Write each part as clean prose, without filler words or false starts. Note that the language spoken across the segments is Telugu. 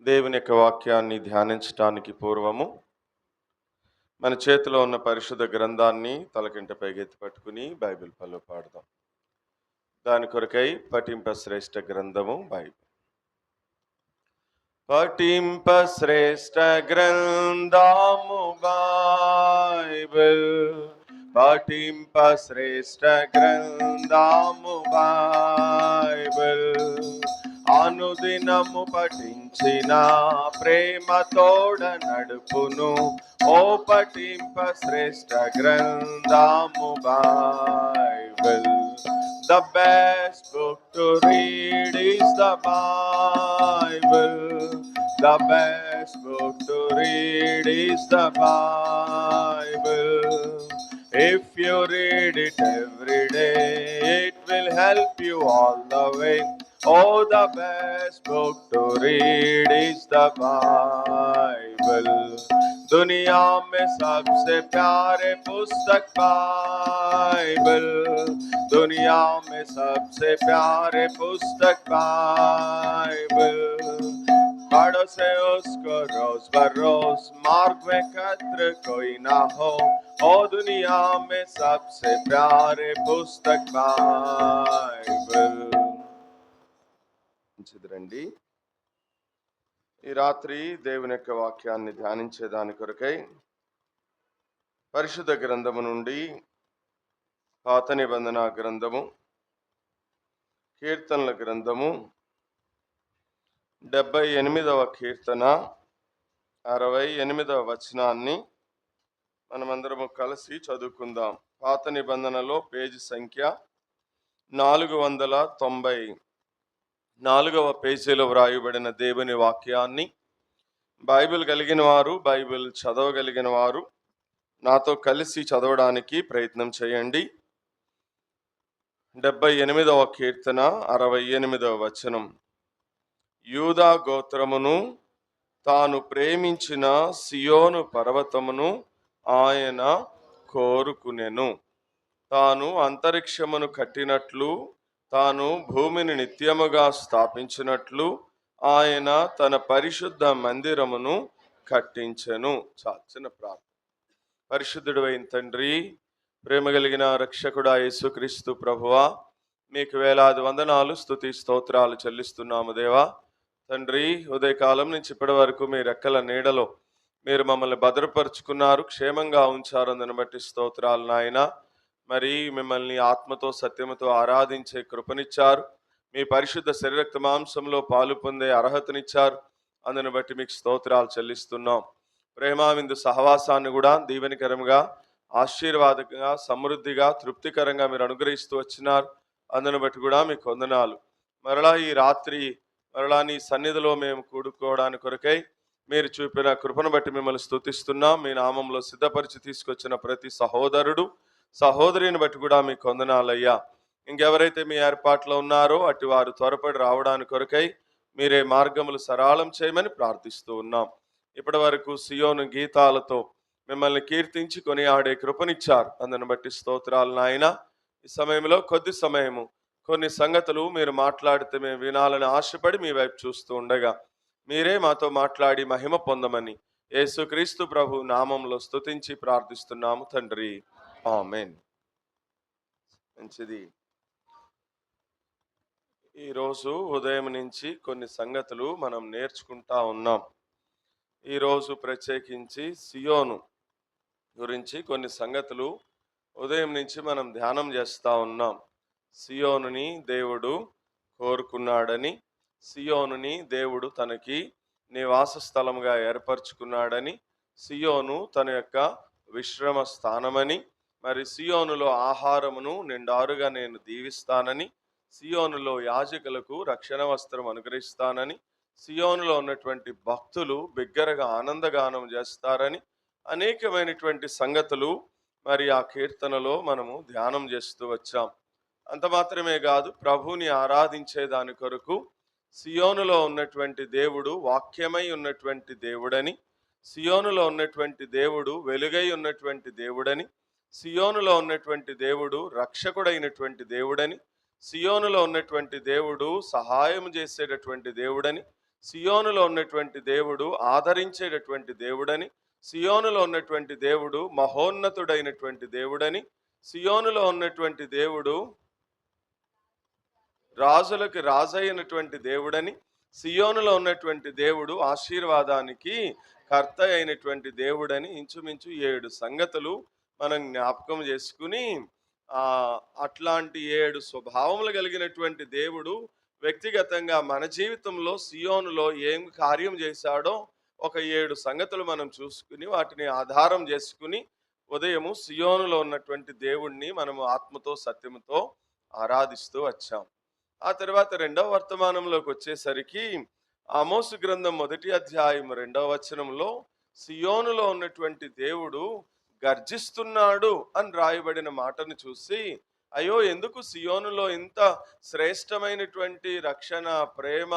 దేవుని యొక్క వాక్యాన్ని ధ్యానించటానికి పూర్వము మన చేతిలో ఉన్న పరిశుద్ధ గ్రంథాన్ని తలకింట పైకెత్తి పట్టుకుని బైబిల్ పనులు పాడదాం. దాని కొరకై పఠింప శ్రేష్ఠ గ్రంథము బైబిల్. పఠింప శ్రేష్ఠ గ్రంథము బైబిల్, పఠింప శ్రేష్ఠ గ్రంథము బైబిల్. అనుదినము పఠించిన ప్రేమ తోడ నడుపును, ఓ పఠింప శ్రేష్ఠ గ్రంథము Bible. The best book to read is the Bible. The best book to read is the Bible. If you read it every day, it will help you all the way. Oh, the best book to read is the Bible. दुनिया में सबसे प्यारे पुस्तक बाइबल, दुनिया में सबसे प्यारे पुस्तक बाइबल. पढ़ो से उसको रोज बरोज, मार्ग में कत्र कोई ना हो. ओ दुनिया में सबसे प्यारे पुस्तक बाइबल. రండి, ఈ రాత్రి దేవుని యొక్క వాక్యాన్ని ధ్యానించేదాని కొరకై పరిశుద్ధ గ్రంథము నుండి పాత నిబంధన గ్రంథము, కీర్తనల గ్రంథము 78వ కీర్తన 68వ వచనాన్ని మనమందరము కలిసి చదువుకుందాం. పాత నిబంధనలో పేజీ సంఖ్య 494వ పేజీలో వ్రాయబడిన దేవుని వాక్యాన్ని బైబిల్ కలిగిన వారు, బైబిల్ చదవగలిగిన వారు నాతో కలిసి చదవడానికి ప్రయత్నం చేయండి. 78వ కీర్తన 68వ వచనం. యూదా గోత్రమును తాను ప్రేమించిన సియోను పర్వతమును ఆయన కోరుకునెను. తాను అంతరిక్షమును కట్టినట్లు, తాను భూమిని నిత్యముగా స్థాపించినట్లు ఆయన తన పరిశుద్ధ మందిరమును కట్టించెను. చిన్న ప్రార్థన. పరిశుద్ధుడు అయిన తండ్రి, ప్రేమ కలిగిన రక్షకుడా యేసుక్రీస్తు ప్రభువా, మీకు వేలాది వందనాలు, స్తుతి స్తోత్రాలు చెల్లిస్తున్నాము దేవా. తండ్రి, ఉదయకాలం నుంచి ఇప్పటి వరకు మీ రెక్కల నీడలో మీరు మమ్మల్ని భద్రపరుచుకున్నారు, క్షేమంగా ఉంచారు. అందుని బట్టి స్తోత్రాలు నాయన. మరి మిమ్మల్ని ఆత్మతో సత్యముతో ఆరాధించే కృపనిచ్చారు, మీ పరిశుద్ధ శరీరక్త మాంసంలో పాలు పొందే అర్హతనిచ్చారు. అందుని బట్టి మీకు స్తోత్రాలు చెల్లిస్తున్నాం. ప్రేమావిందు సహవాసాన్ని కూడా దీవెనకరంగా, ఆశీర్వాదంగా, సమృద్ధిగా, తృప్తికరంగా మీరు అనుగ్రహిస్తూ వచ్చినారు. అందుని బట్టి కూడా మీకు వందనాలు. మరలా ఈ రాత్రి మరలా నీ సన్నిధిలో మేము కూడుకోవడానికి కొరకై మీరు చూపిన కృపను బట్టి మిమ్మల్ని స్తుతిస్తున్నాం. మీ నామంలో సిద్ధపరిచి తీసుకొచ్చిన ప్రతి సహోదరుడు, సహోదరిని బట్టి కూడా మీకు వందనాలయ్యా. ఇంకెవరైతే మీ ఏర్పాట్లో ఉన్నారో అటు వారు త్వరపడి రావడానికి కొరకై మీరే మార్గములు సరళం చేయమని ప్రార్థిస్తూ ఉన్నాం. ఇప్పటి వరకు సియోను గీతాలతో మిమ్మల్ని కీర్తించి కొనియాడే కృపనిచ్చారు. అందుని బట్టి స్తోత్రాలు నాయన. ఈ సమయంలో కొద్ది సమయము కొన్ని సంగతులు మీరు మాట్లాడితే మేము వినాలని ఆశపడి మీ వైపు చూస్తూ ఉండగా మీరే మాతో మాట్లాడి మహిమ పొందమని యేసుక్రీస్తు ప్రభు నామంలో స్తుతించి ప్రార్థిస్తున్నాము తండ్రి, ఆమేన్. మంచిది. ఈరోజు ఉదయం నుంచి కొన్ని సంగతులు మనం నేర్చుకుంటా ఉన్నాం. ఈరోజు ప్రత్యేకించి సియోను గురించి కొన్ని సంగతులు ఉదయం నుంచి మనం ధ్యానం చేస్తూ ఉన్నాం. సియోనుని దేవుడు కోరుకున్నాడని, సియోనుని దేవుడు తనకి నివాస స్థలముగా ఏర్పరచుకున్నాడని, సియోను తన యొక్క విశ్రమ స్థానమని, మరి సియోనులో ఆహారమును నిండారుగా నేను దీవిస్తానని, సియోనులో యాజకులకు రక్షణ వస్త్రం అనుగ్రహిస్తానని, సియోనులో ఉన్నటువంటి భక్తులు బిగ్గరగా ఆనందగానం చేస్తారని అనేకమైనటువంటి సంగతులు మరి ఆ కీర్తనలో మనము ధ్యానం చేస్తూ వచ్చాం. అంత మాత్రమే కాదు, ప్రభుని ఆరాధించే దాని కొరకు సియోనులో ఉన్నటువంటి దేవుడు వాక్యమై ఉన్నటువంటి దేవుడని, సియోనులో ఉన్నటువంటి దేవుడు వెలుగై ఉన్నటువంటి దేవుడని, సియోనులో ఉన్నటువంటి దేవుడు రక్షకుడైనటువంటి దేవుడని, సియోనులో ఉన్నటువంటి దేవుడు సహాయం చేసేటటువంటి దేవుడని, సియోనులో ఉన్నటువంటి దేవుడు ఆదరించేటటువంటి దేవుడని, సియోనులో ఉన్నటువంటి దేవుడు మహోన్నతుడైనటువంటి దేవుడని, సియోనులో ఉన్నటువంటి దేవుడు రాజులకు రాజైనటువంటి దేవుడని, సియోనులో ఉన్నటువంటి దేవుడు ఆశీర్వాదానికి కర్త అయినటువంటి దేవుడని ఇంచుమించు 7 సంగతులు మనం జ్ఞాపకం చేసుకుని, అట్లాంటి 7 స్వభావములు కలిగినటువంటి దేవుడు వ్యక్తిగతంగా మన జీవితంలో సియోనులో ఏం కార్యం చేశాడో ఒక 7 సంగతులు మనం చూసుకుని వాటిని ఆధారం చేసుకుని ఉదయము సియోనులో ఉన్నటువంటి దేవుణ్ణి మనము ఆత్మతో సత్యముతో ఆరాధిస్తూ వచ్చాం. ఆ తర్వాత రెండవ వర్తమానంలోకి వచ్చేసరికి ఆమోసు గ్రంథం 1వ అధ్యాయం 2వ వచనంలో సియోనులో ఉన్నటువంటి దేవుడు గర్జిస్తున్నాడు అని రాయబడిన మాటను చూసి, అయ్యో ఎందుకు సియోనులో ఇంత శ్రేష్టమైనటువంటి రక్షణ, ప్రేమ,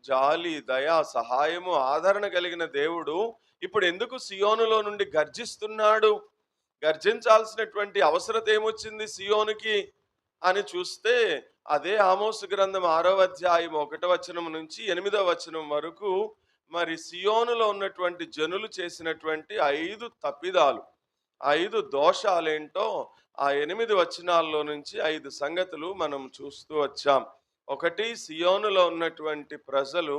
జాలి, దయ, సహాయము, ఆదరణ కలిగిన దేవుడు ఇప్పుడు ఎందుకు సియోనులో నుండి గర్జిస్తున్నాడు? గర్జించాల్సినటువంటి అవసరత ఏమొచ్చింది సియోనుకి అని చూస్తే, అదే ఆమోసు గ్రంథం 6వ అధ్యాయం 1వ వచనం నుంచి 8వ వచనం వరకు మరి సియోనులో ఉన్నటువంటి జనులు చేసినటువంటి 5 తప్పిదాలు, 5 దోషాలేంటో ఆ 8 వచనాల్లో నుంచి 5 సంగతులు మనం చూస్తూ వచ్చాం. ఒకటి, సియోనులో ఉన్నటువంటి ప్రజలు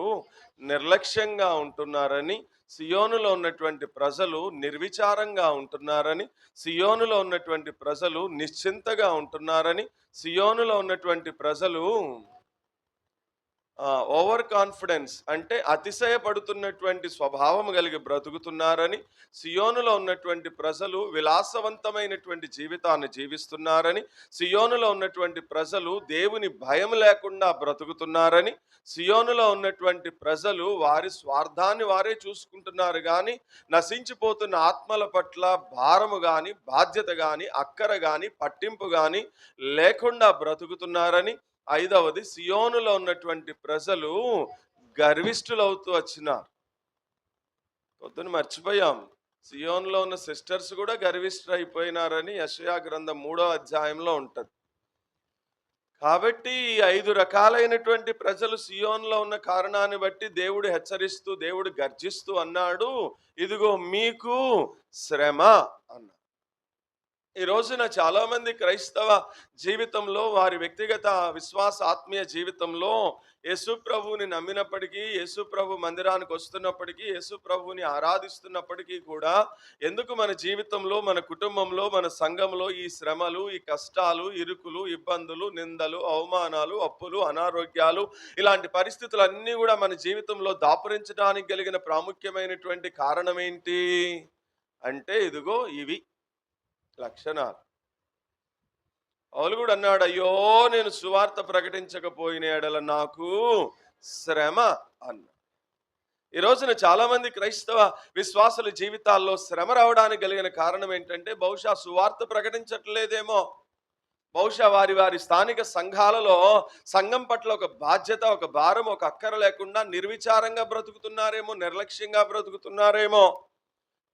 నిర్లక్ష్యంగా ఉంటున్నారని, సియోనులో ఉన్నటువంటి ప్రజలు నిర్విచారంగా ఉంటున్నారని, సియోనులో ఉన్నటువంటి ప్రజలు నిశ్చింతగా ఉంటున్నారని, సియోనులో ఉన్నటువంటి ప్రజలు ఓవర్ కాన్ఫిడెన్స్ అంటే అతిశయపడుతున్నటువంటి స్వభావం కలిగి బ్రతుకుతున్నారని, సియోనులో ఉన్నటువంటి ప్రజలు విలాసవంతమైనటువంటి జీవితాన్ని జీవిస్తున్నారని, సియోనులో ఉన్నటువంటి ప్రజలు దేవుని భయం లేకుండా బ్రతుకుతున్నారని, సియోనులో ఉన్నటువంటి ప్రజలు వారి స్వార్థాన్ని వారే చూసుకుంటున్నారు కానీ నశించిపోతున్న ఆత్మల పట్ల భారము కానీ, బాధ్యత కానీ, అక్కర కానీ, పట్టింపు కానీ లేకుండా బ్రతుకుతున్నారని. 5వది, సియోనులో ఉన్నటువంటి ప్రజలు గర్విష్ఠులవుతూ వచ్చినారు. పొద్దున మర్చిపోయాం, సియోనులో ఉన్న సిస్టర్స్ కూడా గర్విష్ఠులు అయిపోయినారని యెషయా గ్రంథం 3వ అధ్యాయంలో ఉంటది. కాబట్టి ఈ 5 రకాలైనటువంటి ప్రజలు సియోనులో ఉన్న కారణాన్ని బట్టి దేవుడు హెచ్చరిస్తూ, దేవుడు గర్జిస్తూ అన్నాడు, ఇదిగో మీకు శ్రమ అన్నాడు. ఈ రోజున చాలా మంది క్రైస్తవ జీవితంలో, వారి వ్యక్తిగత విశ్వాస ఆత్మీయ జీవితంలో యేసు ప్రభువుని నమ్మినప్పటికీ, యేసు ప్రభు మందిరానికి వస్తున్నప్పటికీ, యేసు ప్రభువుని ఆరాధిస్తున్నప్పటికీ కూడా ఎందుకు మన జీవితంలో, మన కుటుంబంలో, మన సంఘంలో ఈ శ్రమలు, ఈ కష్టాలు, ఇరుకులు, ఇబ్బందులు, నిందలు, అవమానాలు, అప్పులు, అనారోగ్యాలు, ఇలాంటి పరిస్థితులన్నీ కూడా మన జీవితంలో దాపురించడానికి కలిగిన ప్రాముఖ్యమైనటువంటి కారణం ఏంటి అంటే, ఇదిగో ఇవి లక్షణాలు. పౌలు కూడా అన్నాడు, అయ్యో నేను సువార్త ప్రకటించకపోయిన ఎడల నాకు శ్రమ అన్న. ఈ రోజున చాలా మంది క్రైస్తవ విశ్వాసుల జీవితాల్లో శ్రమ రావడానికి కలిగిన కారణం ఏంటంటే, బహుశా సువార్త ప్రకటించట్లేదేమో, బహుశా వారి వారి స్థానిక సంఘాలలో సంఘం పట్ల ఒక బాధ్యత, ఒక భారం, ఒక అక్కర లేకుండా నిర్విచారంగా బ్రతుకుతున్నారేమో, నిర్లక్ష్యంగా బ్రతుకుతున్నారేమో,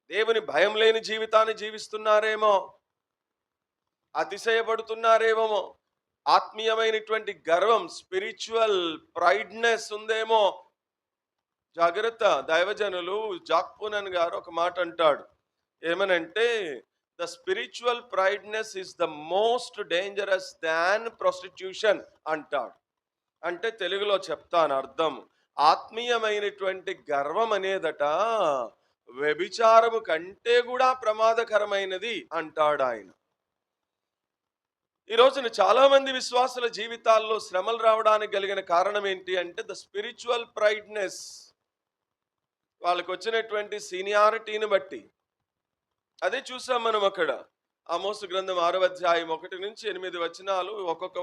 దేవుని భయం లేని జీవితాన్ని జీవిస్తున్నారేమో, అతిశయపడుతున్నారేమో, ఆత్మీయమైనటువంటి గర్వం, స్పిరిచువల్ ప్రైడ్నెస్ ఉందేమో. జాగ్రత్త, దైవజనులు జాక్పునన్ గారు ఒక మాట అంటాడు, ఏమనంటే the spiritual prideness is the most dangerous than prostitution అంటాడు. అంటే తెలుగులో చెప్తాను అర్థం, ఆత్మీయమైనటువంటి గర్వం అనేదట వ్యభిచారము కంటే కూడా ప్రమాదకరమైనది అంటాడు ఆయన. ఈ రోజున చాలా మంది విశ్వాసుల జీవితాల్లో శ్రమలు రావడానికి కలిగిన కారణం ఏంటి అంటే ద స్పిరిచువల్ ప్రైడ్నెస్. వాళ్ళకు వచ్చినటువంటి సీనియారిటీని బట్టి. అదే చూసాం మనం అక్కడ ఆమోసు గ్రంథం 6వ అధ్యాయం 1 నుంచి 8 వచనాలు, ఒక్కొక్క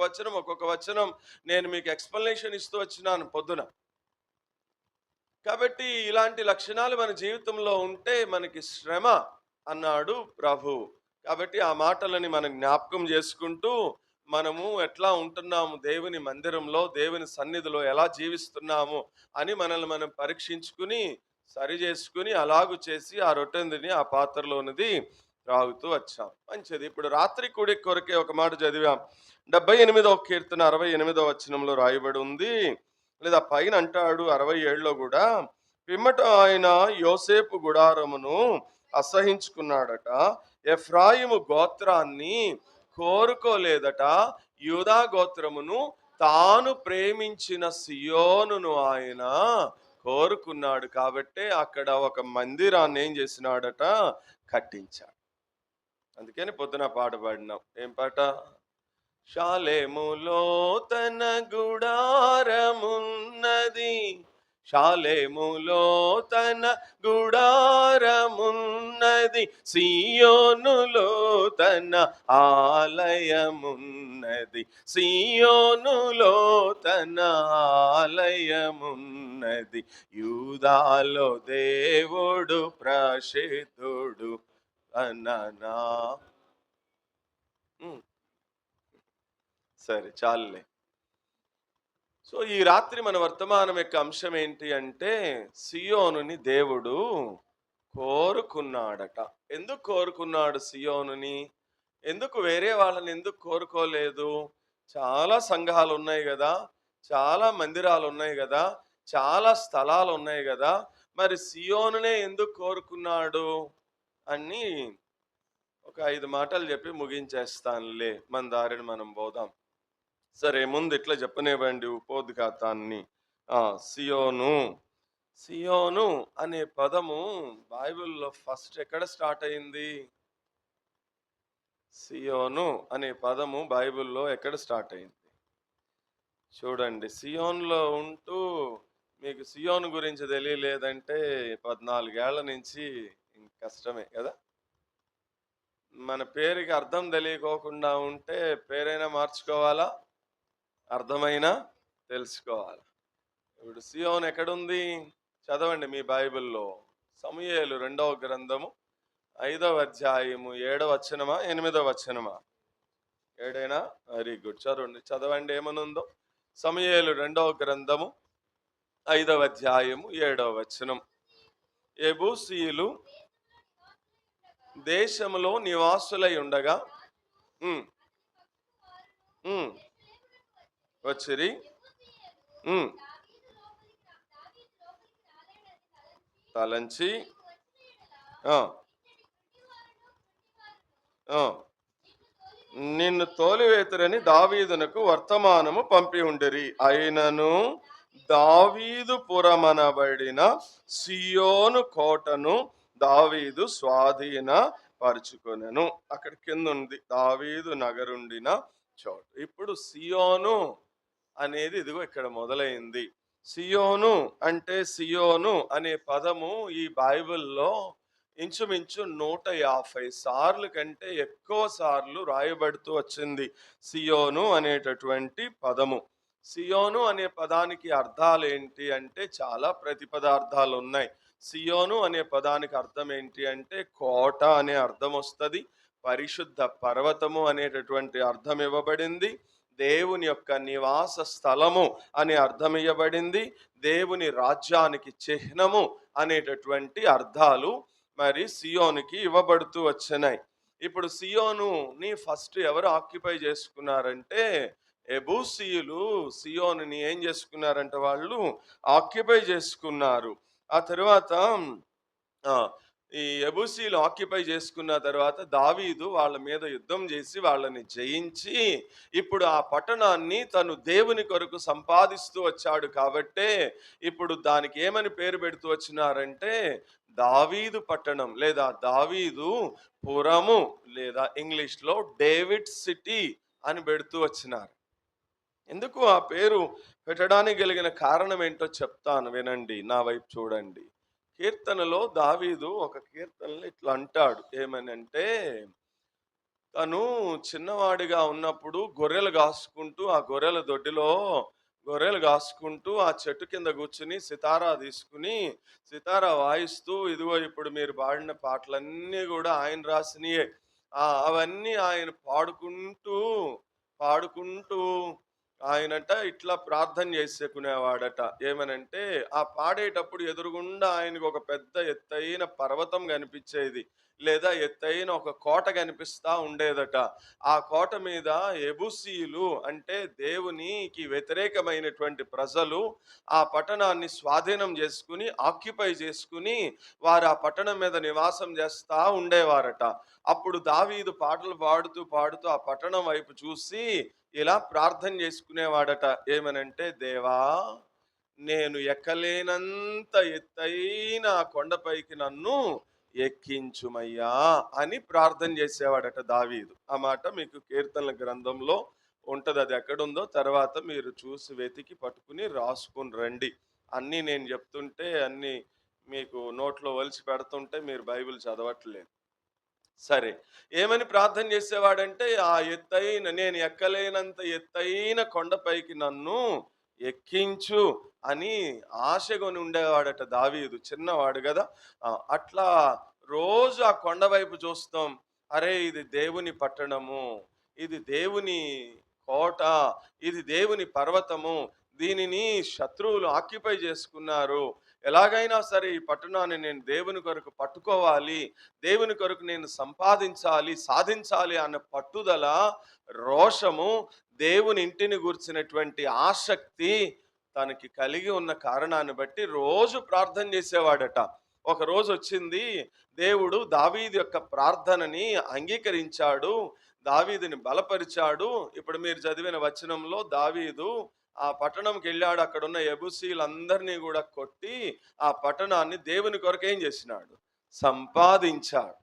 వచనం నేను మీకు ఎక్స్ప్లెనేషన్ ఇస్తూ వచ్చినాను పొద్దున. కాబట్టి ఇలాంటి లక్షణాలు మన జీవితంలో ఉంటే మనకి శ్రమ అన్నాడు ప్రభు. కాబట్టి ఆ మాటలని మనం జ్ఞాపకం చేసుకుంటూ మనము ఎట్లా ఉంటున్నాము, దేవుని మందిరంలో, దేవుని సన్నిధిలో ఎలా జీవిస్తున్నాము అని మనల్ని మనం పరీక్షించుకుని సరి చేసుకుని అలాగు చేసి ఆ రొట్టెందుని ఆ పాత్రలోనిది త్రాగుతూ వచ్చాం. మంచిది. ఇప్పుడు రాత్రి కూడి కొరకే ఒక మాట చదివాం. 78వ కీర్తన 68వ వచనంలో రాయబడి ఉంది, లేదా పైన అంటాడు 67లో కూడా, పిమ్మట ఆయన యోసేపు గుడారమును అసహించుకున్నాడట, ఎఫ్రాయిము గోత్రాన్ని కోరుకోలేదట, యూదా గోత్రమును తాను ప్రేమించిన సియోనును ఆయన కోరుకున్నాడు. కాబట్టే అక్కడ ఒక మందిరాన్ని ఏం చేసినాడట, కట్టించాడు. అందుకని పొద్దున పాట పాడినాం. ఏం పాట? షాలేములో తన గుడారమున్నది, షాలేములో తన గుడారమున్నది, సియోనులో తన ఆలయమున్నది, సియోనులో తన ఆలయమున్నది, యూదాలో దేవుడు ప్రసిద్ధుడు అననా. సరే చాలులే. సో ఈ రాత్రి మన వర్తమానం యొక్క అంశం ఏంటి అంటే, సియోనుని దేవుడు కోరుకున్నాడట. ఎందుకు కోరుకున్నాడు సియోనుని? ఎందుకు వేరే వాళ్ళని ఎందుకు కోరుకోలేదు? చాలా సంఘాలు ఉన్నాయి కదా, చాలా మందిరాలు ఉన్నాయి కదా, చాలా స్థలాలు ఉన్నాయి కదా, మరి సియోనునే ఎందుకు కోరుకున్నాడు అని ఒక 5 మాటలు చెప్పి ముగించేస్తానులే. మన దారిని మనం పోదాం. సరే, ముందు ఇట్లా చెప్పనివ్వండి ఉపోద్ఘాతాన్ని. సియోను. సియోను అనే పదము బైబిల్లో ఫస్ట్ ఎక్కడ స్టార్ట్ అయింది? సియోను అనే పదము బైబిల్లో ఎక్కడ స్టార్ట్ అయింది? చూడండి, సియోన్లో ఉంటూ మీకు సియోను గురించి తెలియలేదంటే 14 ఏళ్ల నుంచి కష్టమే కదా. మన పేరుకి అర్థం తెలియకోకుండా ఉంటే పేరైనా మార్చుకోవాలా, అర్థమైనా తెలుసుకోవాలి. ఇప్పుడు సియోన్ ఎక్కడుంది? చదవండి మీ బైబిల్లో. సమూయేలు 2వ గ్రంథము 5వ అధ్యాయము 7వ వచనమా 8వ వచనమా? 7 వెరీ గుడ్. చదవండి ఏమనుందో. సమూయేలు 2వ గ్రంథము 5వ అధ్యాయము 7వ వచనం. యెబూసీయులు దేశములో నివాసులై ఉండగా వచ్చిరి. తలంచి నిన్ను తోలివేతురని దావీదునకు వర్తమానము పంపి ఉండిరి. అయినను దావీదు పురమనబడిన సియోను కోటను దావీదు స్వాధీన పరుచుకొనెను. అక్కడ కింద ఉంది దావీదు నగరుండిన చోటు. ఇప్పుడు సియోను అనేది ఇదిగో ఇక్కడ మొదలైంది. సియోను అంటే, సియోను అనే పదము ఈ బైబిల్లో ఇంచుమించు 150 సార్లు కంటే ఎక్కువ సార్లు రాయబడుతూ వచ్చింది సియోను అనేటటువంటి పదము. సియోను అనే పదానికి అర్థాలు ఏంటి అంటే చాలా ప్రతిపదార్థాలు ఉన్నాయి. సియోను అనే పదానికి అర్థం ఏంటి అంటే కోట అనే అర్థం వస్తుంది, పరిశుద్ధ పర్వతము అనేటటువంటి అర్థం ఇవ్వబడింది, దేవుని యొక్క నివాస స్థలము అనే అర్థం ఇవ్వబడింది, దేవుని రాజ్యానికి చిహ్నము అనేటటువంటి అర్థాలు మరి సియోనుకి ఇవ్వబడుతూ వచ్చినాయి. ఇప్పుడు సియోనుని ఫస్ట్ ఎవరు ఆక్యుపై చేసుకున్నారంటే యెబూసీయులు సియోనుని ఏం చేసుకున్నారంటే వాళ్ళు ఆక్యుపై చేసుకున్నారు. ఆ తర్వాత ఈ యెబూసీయులు ఆక్యుపై చేసుకున్న తర్వాత దావీదు వాళ్ళ మీద యుద్ధం చేసి వాళ్ళని జయించి ఇప్పుడు ఆ పట్టణాన్ని తను దేవుని కొరకు సంపాదిస్తూ వచ్చాడు. కాబట్టే ఇప్పుడు దానికి ఏమని పేరు పెడుతూ వచ్చినారంటే దావీదు పట్టణం లేదా దావీదు పురము లేదా ఇంగ్లీష్లో డేవిడ్ సిటీ అని పెడుతూ వచ్చినారు. ఎందుకు ఆ పేరు పెట్టడానికి కలిగిన కారణం ఏంటో చెప్తాను, వినండి, నా వైపు చూడండి. కీర్తనలో దావీదు ఒక కీర్తనలో ఇట్లా అంటాడు. ఏమని అంటే, తను చిన్నవాడిగా ఉన్నప్పుడు గొర్రెలు కాసుకుంటూ ఆ గొర్రెల దొడ్డిలో గొర్రెలు కాసుకుంటూ ఆ చెట్టు కింద కూర్చుని సితారా తీసుకుని సితారా వాయిస్తూ, ఇదిగో ఇప్పుడు మీరు పాడిన పాటలన్నీ కూడా ఆయన రాసినయే, అవన్నీ ఆయన పాడుకుంటూ పాడుకుంటూ ఆయనంట ఇట్లా ప్రార్థన చేసుకునేవాడట. ఏమనంటే, ఆ పాడేటప్పుడు ఎదురుగుండా ఆయనకు ఒక పెద్ద ఎత్తైన పర్వతం కనిపించేది. లేదా ఎత్తైన ఒక కోట కనిపిస్తా ఉండేదట. ఆ కోట మీద యెబూసీయులు అంటే దేవునికి వ్యతిరేకమైనటువంటి ప్రజలు ఆ పట్టణాన్ని స్వాధీనం చేసుకుని, ఆక్యుపై చేసుకుని, వారు ఆ పట్టణం మీద నివాసం చేస్తా ఉండేవారట. అప్పుడు దావీదు పాటలు పాడుతూ, పాడుతూ ఆ పట్టణం వైపు చూసి ఇలా ప్రార్థన చేసుకునేవాడట. ఏమనంటే, దేవా నేను ఎక్కలేనంత ఎత్తైన ఆ కొండపైకి నన్ను ఎక్కించుమయ్యా అని ప్రార్థన చేసేవాడట దావీదు. ఆ మాట మీకు కీర్తనల గ్రంథంలో ఉంటది. అది ఎక్కడుందో తర్వాత మీరు చూసి వెతికి పట్టుకుని రాసుకుని రండి. అన్నీ నేను చెప్తుంటే అన్నీ మీకు నోట్లో ఒలిచి పెడుతుంటే మీరు బైబిల్ చదవట్లేదు. సరే. ఏమని ప్రార్థన చేసేవాడంటే, ఆ ఎత్తైన నేను ఎక్కలేనంత ఎత్తైన కొండపైకి నన్ను ఎక్కించు అని ఆశగొని ఉండేవాడట దావీదు. చిన్నవాడు గదా! అట్లా రోజు ఆ కొండ వైపు చూస్తాం. అరే! ఇది దేవుని పట్టణము. ఇది దేవుని కోట. ఇది దేవుని పర్వతము. దీనిని శత్రువులు ఆక్యుపై చేసుకున్నారు. ఎలాగైనా సరే ఈ పట్టణాన్ని నేను దేవుని కొరకు పట్టుకోవాలి. దేవుని కొరకు నేను సంపాదించాలి, సాధించాలి అన్న పట్టుదల, రోషము, దేవుని ఇంటిని గూర్చినటువంటి ఆసక్తి తనకి కలిగి ఉన్న కారణాన్ని బట్టి రోజు ప్రార్థన చేసేవాడట. ఒక రోజు వచ్చింది, దేవుడు దావీదు యొక్క ప్రార్థనని అంగీకరించాడు, దావీదుని బలపరిచాడు. ఇప్పుడు మీరు చదివిన వచనంలో దావీదు ఆ పట్టణంకి వెళ్ళాడు. అక్కడున్న యెబూసీయులందరినీ కూడా కొట్టి ఆ పట్టణాన్ని దేవుని కొరకు ఏం చేసినాడు? సంపాదించాడు.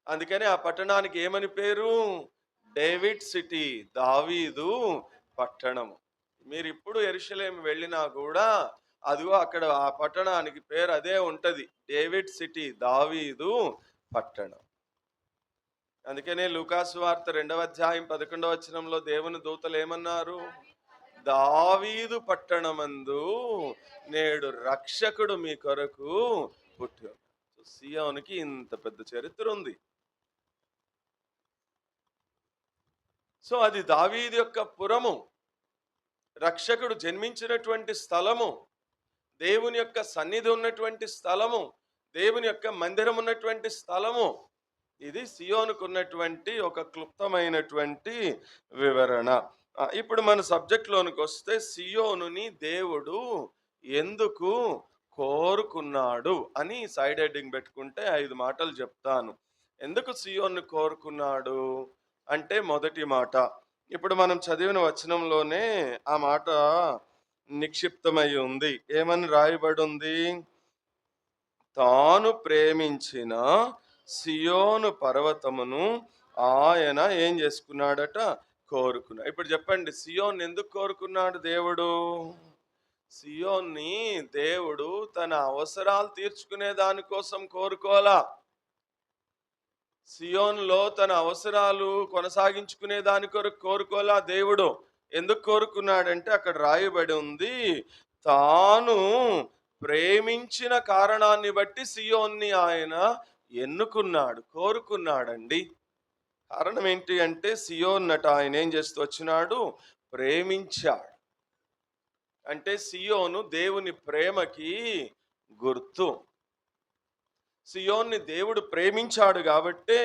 అందుకని ఆ పట్టణానికి ఏమని పేరు? డేవిడ్ సిటీ, దావీదు పట్టణము. మీరిప్పుడు యెరూషలేము వెళ్ళినా కూడా అదిగో అక్కడ ఆ పట్టణానికి పేరు అదే ఉంటది, డేవిడ్ సిటీ, దావీదు పట్టణం. అందుకనే లూకాసు వార్త 2వ అధ్యాయం 11వ వచనంలో దేవుని దూతలు ఏమన్నారు? దావీదు పట్టణమందు నేడు రక్షకుడు మీ కొరకు పుట్టి ఉన్నాడు. సియోనుకి ఇంత పెద్ద చరిత్ర ఉంది. సో అది దావీదు యొక్క పురము, రక్షకుడు జన్మించినటువంటి స్థలము, దేవుని యొక్క సన్నిధి ఉన్నటువంటి స్థలము, దేవుని యొక్క మందిరం ఉన్నటువంటి స్థలము. ఇది సియోనుకు ఉన్నటువంటి ఒక క్లుప్తమైనటువంటి వివరణ. ఇప్పుడు మన సబ్జెక్ట్లోనికి వస్తే, సియోనుని దేవుడు ఎందుకు కోరుకున్నాడు అని సైడ్ హెడ్డింగ్ పెట్టుకుంటే 5 మాటలు చెప్తాను. ఎందుకు సియోను కోరుకున్నాడు అంటే, మొదటి మాట ఇప్పుడు మనం చదివిన వచనంలోనే ఆ మాట నిక్షిప్తమై ఉంది. ఏమని రాయబడి ఉంది? తాను ప్రేమించిన సియోను పర్వతమును ఆయన ఏం చేసుకున్నాడట? కోరుకున్నాడు. ఇప్పుడు చెప్పండి, సియోన్ ఎందుకు కోరుకున్నాడు దేవుడు? సియోన్ని దేవుడు తన అవసరాలు తీర్చుకునే దానికోసం కోరుకోవాలా. సియోన్లో తన అవసరాలు కొనసాగించుకునే దాని కొరకు కోరుకోలా దేవుడు. ఎందుకు కోరుకున్నాడంటే అక్కడ రాయబడి ఉంది, తాను ప్రేమించిన కారణాన్ని బట్టి సియోన్ని ఆయన ఎన్నుకున్నాడు, కోరుకున్నాడండి. కారణం ఏంటి అంటే, సియోన్నట ఆయన ఏం చేస్తూ వచ్చినాడు? ప్రేమించాడు. అంటే సియోను దేవుని ప్రేమకి గుర్తు. సియోన్ని దేవుడు ప్రేమించాడు కాబట్టే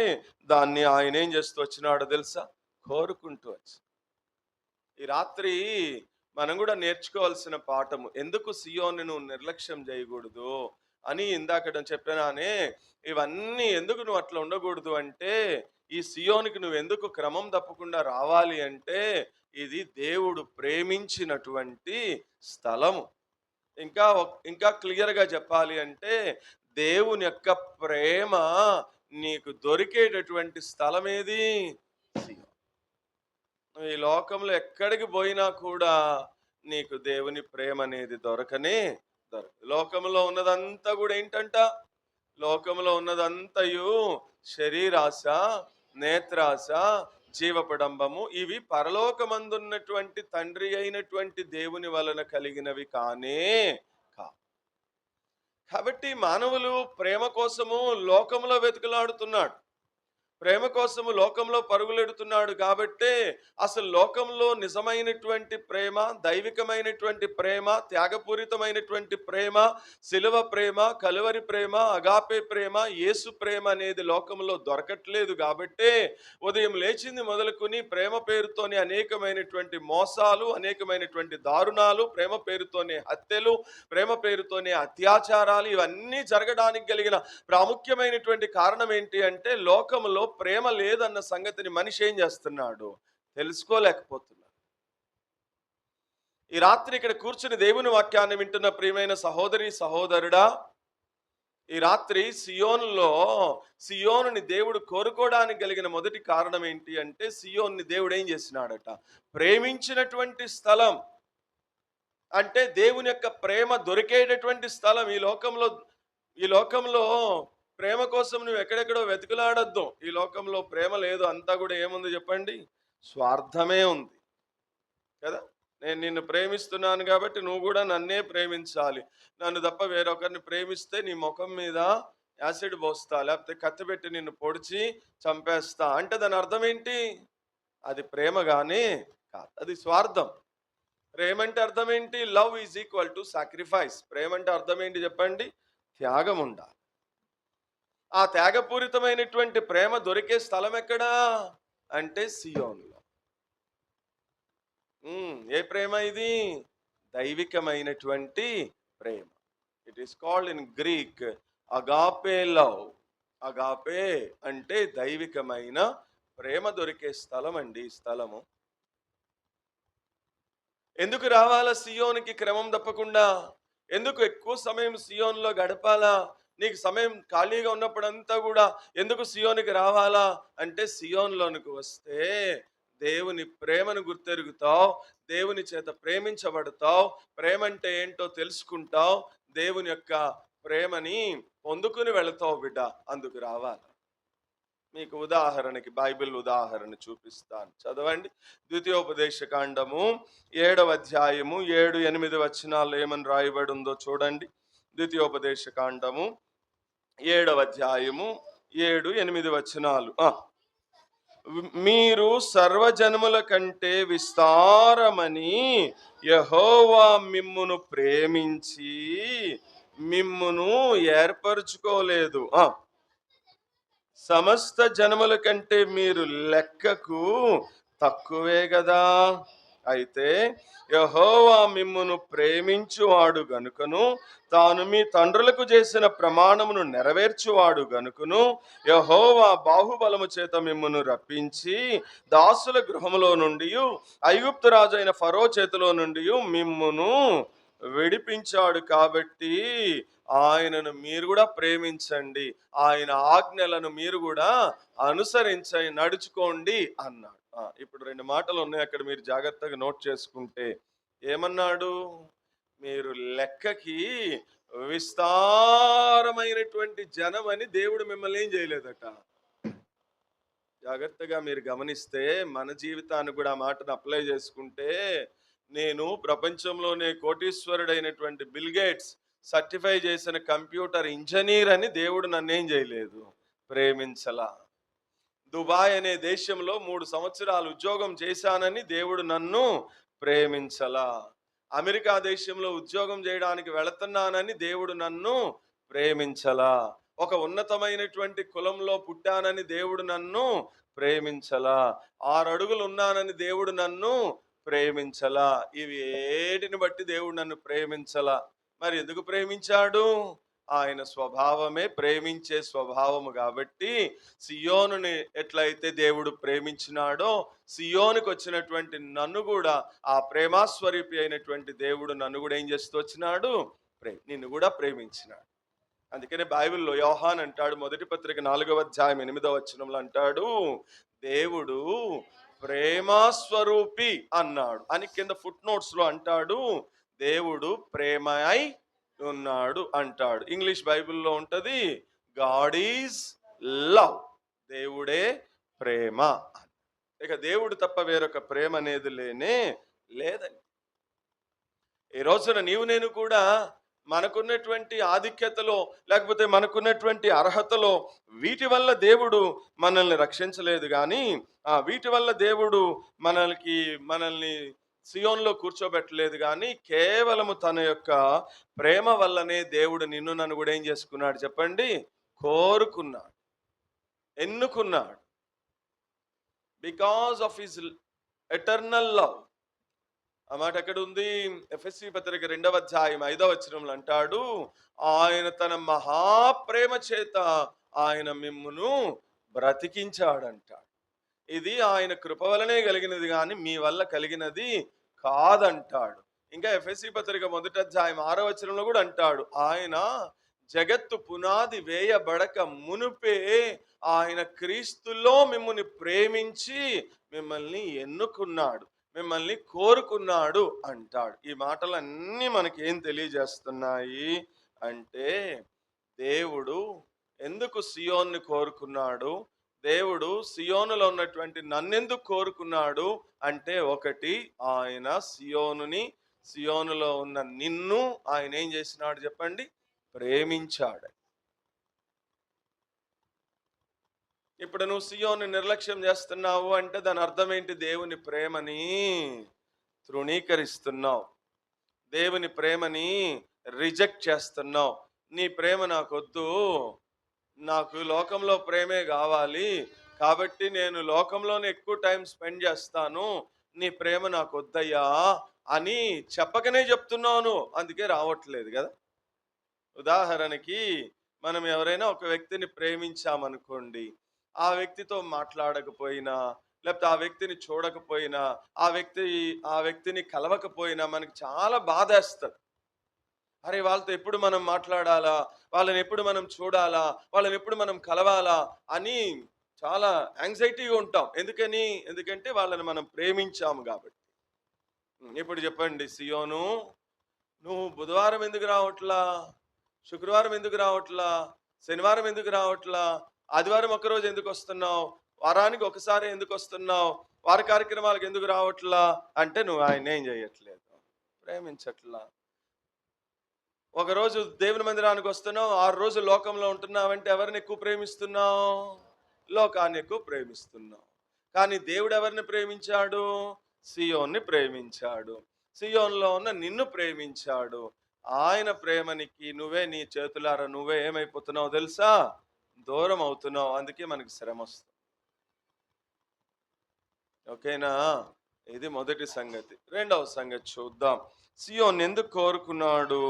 దాన్ని ఆయన ఏం చేస్తూ వచ్చినాడో తెలుసా? కోరుకుంటూ వచ్చి. ఈ రాత్రి మనం కూడా నేర్చుకోవాల్సిన పాఠము, ఎందుకు సియోన్ని నువ్వు నిర్లక్ష్యం చేయకూడదు అని ఇందాక చెప్పానే. ఇవన్నీ ఎందుకు నువ్వు అట్లా ఉండకూడదు అంటే, ఈ సియోనికి నువ్వు ఎందుకు క్రమం తప్పకుండా రావాలి అంటే, ఇది దేవుడు ప్రేమించినటువంటి స్థలము. ఇంకా క్లియర్గా చెప్పాలి అంటే, దేవుని యొక్క ప్రేమ నీకు దొరికేటటువంటి స్థలం ఏది? సియోన్. నువ్వు ఈ లోకంలో ఎక్కడికి పోయినా కూడా నీకు దేవుని ప్రేమ అనేది దొరకదు. లోకంలో ఉన్నదంతా కూడా ఏంటంట? లోకంలో ఉన్నదంతయు శరీరాశ, నేత్రాశ, జీవపడంబము. ఇవి పరలోకమందున్నటువంటి తండ్రి అయినటువంటి దేవుని వలన కలిగినవి కానే కా. కాబట్టి మానవులు ప్రేమ కోసము లోకంలో వెతుకులాడుతున్నాడు. ప్రేమ కోసము లోకంలో పరుగులెడుతున్నాడు కాబట్టే అసలు లోకంలో నిజమైనటువంటి ప్రేమ, దైవికమైనటువంటి ప్రేమ, త్యాగపూరితమైనటువంటి ప్రేమ, శిలువ ప్రేమ, కలువరి ప్రేమ, అగాపే ప్రేమ, యేసు ప్రేమ అనేది లోకంలో దొరకట్లేదు కాబట్టే ఉదయం లేచింది మొదలుకొని ప్రేమ పేరుతోనే అనేకమైనటువంటి మోసాలు, అనేకమైనటువంటి దారుణాలు, ప్రేమ పేరుతోనే హత్యలు, ప్రేమ పేరుతోనే అత్యాచారాలు ఇవన్నీ జరగడానికి కలిగిన ప్రాముఖ్యమైనటువంటి కారణం ఏంటి అంటే లోకంలో ప్రేమ లేదన్న సంగతిని మనిషి ఏం చేస్తున్నాడు, తెలుసుకోలేకపోతున్నాడు. ఈ రాత్రి ఇక్కడ కూర్చుని దేవుని వాక్యాన్ని వింటున్న ప్రియమైన సహోదరి సహోదరుడా, ఈ రాత్రి సియోనుని దేవుడు కోరుకోవడానికి కలిగిన మొదటి కారణం ఏంటి అంటే సియోన్ని దేవుడు ఏం చేసినాడట, ప్రేమించినటువంటి స్థలం. అంటే దేవుని యొక్క ప్రేమ దొరికేటటువంటి స్థలం. ఈ లోకంలో ప్రేమ కోసం నువ్వు ఎక్కడెక్కడో వెతుకులాడొద్దు. ఈ లోకంలో ప్రేమ లేదు. అంతా కూడా ఏముంది చెప్పండి, స్వార్థమే ఉంది కదా. నేను నిన్ను ప్రేమిస్తున్నాను కాబట్టి నువ్వు కూడా నన్నే ప్రేమించాలి, నన్ను తప్ప వేరొకరిని ప్రేమిస్తే నీ ముఖం మీద యాసిడ్ పోస్తా, లేకపోతే కత్తి పెట్టి నిన్ను పొడిచి చంపేస్తా అంటే దాని అర్థం ఏంటి, అది ప్రేమ కానీ కాదు, అది స్వార్థం. ప్రేమ అంటే అర్థం ఏంటి, love is equal to sacrifice. ప్రేమ అంటే అర్థం ఏంటి చెప్పండి, త్యాగం ఉండాలి. ఆ త్యాగపూరితమైనటువంటి ప్రేమ దొరికే స్థలం ఎక్కడా అంటే సియోనులో. ఏ ప్రేమ ఇది, దైవికమైనటువంటి ప్రేమ. It is called in Greek agape love. Agape అంటే దైవికమైన ప్రేమ దొరికే స్థలం అండి. ఈ స్థలము ఎందుకు రావాలా సియోనికి క్రమం తప్పకుండా, ఎందుకు ఎక్కువ సమయం సియోన్లో గడపాలా, నీకు సమయం ఖాళీగా ఉన్నప్పుడంతా కూడా ఎందుకు సియోనికి రావాలా అంటే సియోన్లోనికి వస్తే దేవుని ప్రేమను గుర్తెరుగుతావు, దేవుని చేత ప్రేమించబడతావు, ప్రేమ అంటే ఏంటో తెలుసుకుంటావు, దేవుని యొక్క ప్రేమని పొందుకుని వెళతావు బిడ్డ. అందుకు రావాలి. మీకు ఉదాహరణకి బైబిల్ ఉదాహరణ చూపిస్తాను, చదవండి. ద్వితీయోపదేశ కాండము 7వ అధ్యాయము 7-8 వచనాలు ఏమని రాయబడి ఉందో చూడండి. ద్వితీయోపదేశ కాండము 7వ అధ్యాయము 7-8 వచనాలు. మీరు సర్వజనముల కంటే విస్తారమని యెహోవా మిమ్మును ప్రేమించి మిమ్మును ఏర్పరచుకోలేదు. సమస్త జనముల కంటే మీరు లెక్కకు తక్కువే కదా. అయితే యెహోవా మిమ్మును ప్రేమించువాడు గనుకను, తాను మీ తండ్రులకు చేసిన ప్రమాణమును నెరవేర్చువాడు గనుకను, యెహోవా బాహుబలము చేత మిమ్మును రప్పించి దాసుల గృహములో నుండి, ఐగుప్తు రాజు అయిన ఫరో చేతిలో నుండి మిమ్మును విడిపించాడు. కాబట్టి ఆయనను మీరు కూడా ప్రేమించండి, ఆయన ఆజ్ఞలను మీరు కూడా అనుసరించండి, నడుచుకోండి అన్నాడు. ఇప్పుడు 2 మాటలు ఉన్నాయి అక్కడ, మీరు జాగ్రత్తగా నోట్ చేసుకుంటే. ఏమన్నాడు, మీరు లెక్కకి విస్తారమైనటువంటి జనం అని దేవుడు మిమ్మల్ని ఏం చేయలేదట. జాగ్రత్తగా మీరు గమనిస్తే మన జీవితాన్ని కూడా ఆ మాటను అప్లై చేసుకుంటే, నేను ప్రపంచంలోనే కోటీశ్వరుడైనటువంటి బిల్ గేట్స్ సర్టిఫై చేసిన కంప్యూటర్ ఇంజనీర్ అని దేవుడు నన్నేం చేయలేదు, ప్రేమించలా. దుబాయ్ అనే దేశంలో 3 సంవత్సరాలు ఉద్యోగం చేశానని దేవుడు నన్ను ప్రేమించలా. అమెరికా దేశంలో ఉద్యోగం చేయడానికి వెళుతున్నానని దేవుడు నన్ను ప్రేమించలా. ఒక ఉన్నతమైనటువంటి కులంలో పుట్టానని దేవుడు నన్ను ప్రేమించలా. 6 అడుగులు ఉన్నానని దేవుడు నన్ను ప్రేమించలా. ఇవి ఏటిని బట్టి దేవుడు నన్ను ప్రేమించలా. మరి ఎందుకు ప్రేమించాడు? ఆయన స్వభావమే ప్రేమించే స్వభావము కాబట్టి సియోనుని ఎట్లయితే దేవుడు ప్రేమించినాడో, సియోనుకు వచ్చినటువంటి నన్ను కూడా ఆ ప్రేమాస్వరూపి అయినటువంటి దేవుడు నన్ను కూడా ఏం చేస్తూ వచ్చినాడు, నిన్ను కూడా ప్రేమించినాడు. అందుకనే బైబిల్లో యోహాన్ అంటాడు, మొదటి పత్రిక 4వ అధ్యాయం 8వ వచనంలో అంటాడు, దేవుడు ప్రేమాస్వరూపి అన్నాడు అని కింద ఫుట్ నోట్స్ లో అంటాడు. దేవుడు ప్రేమ అయి ఉన్నాడు అంటాడు. ఇంగ్లీష్ బైబిల్లో ఉంటది, గాడ్ ఈజ్ లవ్, దేవుడే ప్రేమ. ఇక దేవుడు తప్ప వేరొక ప్రేమ అనేది లేనే లేదని. ఈ రోజున నీవు నేను కూడా మనకున్నటువంటి ఆధిక్యతలో, లేకపోతే మనకున్నటువంటి అర్హతలో వీటి వల్ల దేవుడు మనల్ని రక్షించలేదు కానీ, వీటి వల్ల దేవుడు మనల్ని సియోన్లో కూర్చోబెట్టలేదు కానీ, కేవలము తన యొక్క ప్రేమ వల్లనే దేవుడు నిన్ను నన్ను కూడా ఏం చేసుకున్నాడు చెప్పండి? కోరుకున్నాడు, ఎన్నుకున్నాడు. Because of his eternal love. ఆ మాట ఎక్కడ ఉంది? ఎఫెసీ పత్రిక 2వ అధ్యాయం 5వ వచనంలో అంటాడు, ఆయన తన మహాప్రేమ చేత ఆయన మిమ్మును బ్రతికించాడంటాడు. ఇది ఆయన కృప వలనే కలిగినది కానీ మీ వల్ల కలిగినది కాదంటాడు. ఇంకా ఎఫెసీ పత్రిక 1వ అధ్యాయం 6వ వచనంలో కూడా అంటాడు, ఆయన జగత్తు పునాది వేయబడక మునుపే ఆయన క్రీస్తులో మిమ్మల్ని ప్రేమించి మిమ్మల్ని ఎన్నుకున్నాడు, మిమ్మల్ని కోరుకున్నాడు అంటాడు. ఈ మాటలన్నీ మనకి ఏం తెలియజేస్తున్నాయి అంటే, దేవుడు ఎందుకు సియోన్ని కోరుకున్నాడు, దేవుడు సియోనులో ఉన్నటువంటి నన్నెందుకు కోరుకున్నాడు అంటే, ఒకటి, ఆయన సియోనులో ఉన్న నిన్ను ఆయన ఏం చేసినాడు చెప్పండి? ప్రేమించాడు. ఇప్పుడు నువ్వు సియోను నిర్లక్ష్యం చేస్తున్నావు అంటే దాని అర్థం ఏంటి? దేవుని ప్రేమని తృణీకరిస్తున్నావు, దేవుని ప్రేమని రిజెక్ట్ చేస్తున్నావు. నీ ప్రేమ నాకొద్దు, నాకు లోకంలో ప్రేమే కావాలి, కాబట్టి నేను లోకంలోనే ఎక్కువ టైం స్పెండ్ చేస్తాను, నీ ప్రేమ నాకు వద్దయ్యా అని చెప్పకనే చెప్తున్నాను, అందుకే రావట్లేదు కదా. ఉదాహరణకి, మనం ఎవరైనా ఒక వ్యక్తిని ప్రేమించామనుకోండి, ఆ వ్యక్తితో మాట్లాడకపోయినా, లేకపోతే ఆ వ్యక్తిని చూడకపోయినా, ఆ వ్యక్తిని కలవకపోయినా మనకి చాలా బాధేస్తుంది. అరే, వాళ్ళతో ఎప్పుడు మనం మాట్లాడాలా, వాళ్ళని ఎప్పుడు మనం చూడాలా, వాళ్ళని ఎప్పుడు మనం కలవాలా అని చాలా యాంగ్జైటీగా ఉంటాం. ఎందుకంటే వాళ్ళని మనం ప్రేమించాము కాబట్టి. ఇప్పుడు చెప్పండి, సియోను, నువ్వు బుధవారం ఎందుకు రావట్లా, శుక్రవారం ఎందుకు రావట్లా, శనివారం ఎందుకు రావట్లా, ఆదివారం ఒక్కరోజు ఎందుకు వస్తున్నావు, వారానికి ఒకసారి ఎందుకు వస్తున్నావు, వారి కార్యక్రమాలకు ఎందుకు రావట్లా అంటే నువ్వు ఆయన ఏం చేయట్లేదు, ప్రేమించట్లా. ఒకరోజు దేవుని మందిరానికి వస్తున్నావు, 6 రోజులు లోకంలో ఉంటున్నావంటే ఎవరిని ఎక్కువ ప్రేమిస్తున్నావు? లోకాన్ని ఎక్కువ ప్రేమిస్తున్నావు. కానీ దేవుడు ఎవరిని ప్రేమించాడు? సియోన్ని ప్రేమించాడు, సియోన్లో ఉన్న నిన్ను ప్రేమించాడు. ఆయన ప్రేమనికి నీ చేతులారా నువ్వే ఏమైపోతున్నావు తెలుసా? దూరం అవుతున్నావు. అందుకే మనకి శ్రమ వస్తుంది. ఓకేనా? ఇది మొదటి సంగతి. రెండవ సంగతి చూద్దాం. సియోన్ ఎందుకు కోరుకున్నాడు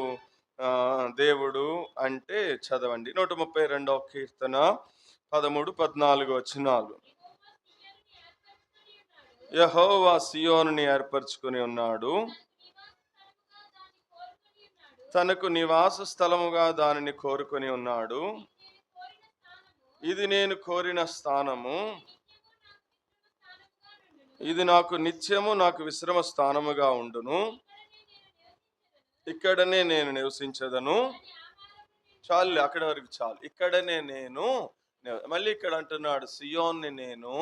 దేవుడు అంటే, చదవండి 132వ కీర్తన 13, 14 వచనాలు. యెహోవా సియోనుని ఏర్పరచుకుని ఉన్నాడు, తనకు నివాస స్థలముగా దానిని కోరుకొని ఉన్నాడు. ఇది నేను కోరిన స్థానము, ఇది నాకు నిత్యము నాకు విశ్రమ స్థానముగా ఉండును, ఇక్కడనే నేను నివసించదను. చాలు, అక్కడి వరకు చాలు. ఇక్కడనే నేను మళ్ళీ ఇక్కడ అంటున్నాడు, సియోన్ని నేను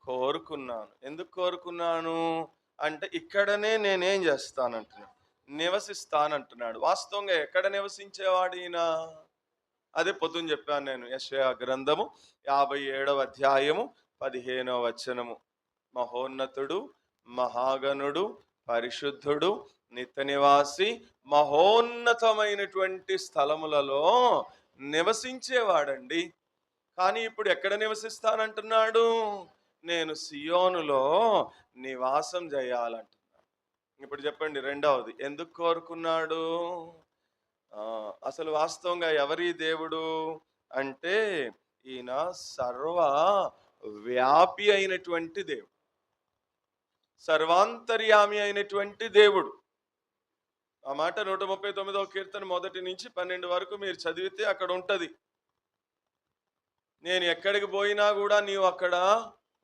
కోరుకున్నాను. ఎందుకు కోరుకున్నాను అంటే, ఇక్కడనే నేనేం చేస్తానంటున్నాడు, నివసిస్తానంటున్నాడు. వాస్తవంగా ఎక్కడ నివసించేవాడు ఈయన? అదే పొద్దున చెప్పాను నేను. యెషయా గ్రంథము 57వ అధ్యాయము 15వ వచనము. మహోన్నతుడు, మహాగణుడు, పరిశుద్ధుడు, నిత్య నివాసి, మహోన్నతమైనటువంటి స్థలములలో నివసించేవాడండి. కానీ ఇప్పుడు ఎక్కడ నివసిస్తానంటున్నాడు? నేను సియోనులో నివాసం చేయాలంటున్నాడు. ఇప్పుడు చెప్పండి, రెండవది ఎందుకు కోరుకున్నాడు? అసలు వాస్తవంగా ఎవరి దేవుడు అంటే, ఈయన సర్వ వ్యాపి అయినటువంటి దేవుడు, సర్వాంతర్యామి అయినటువంటి దేవుడు. ఆ మాట 139వ కీర్తన 1 నుంచి 12 వరకు మీరు చదివితే అక్కడ ఉంటది. నేను ఎక్కడికి పోయినా కూడా నీవు అక్కడ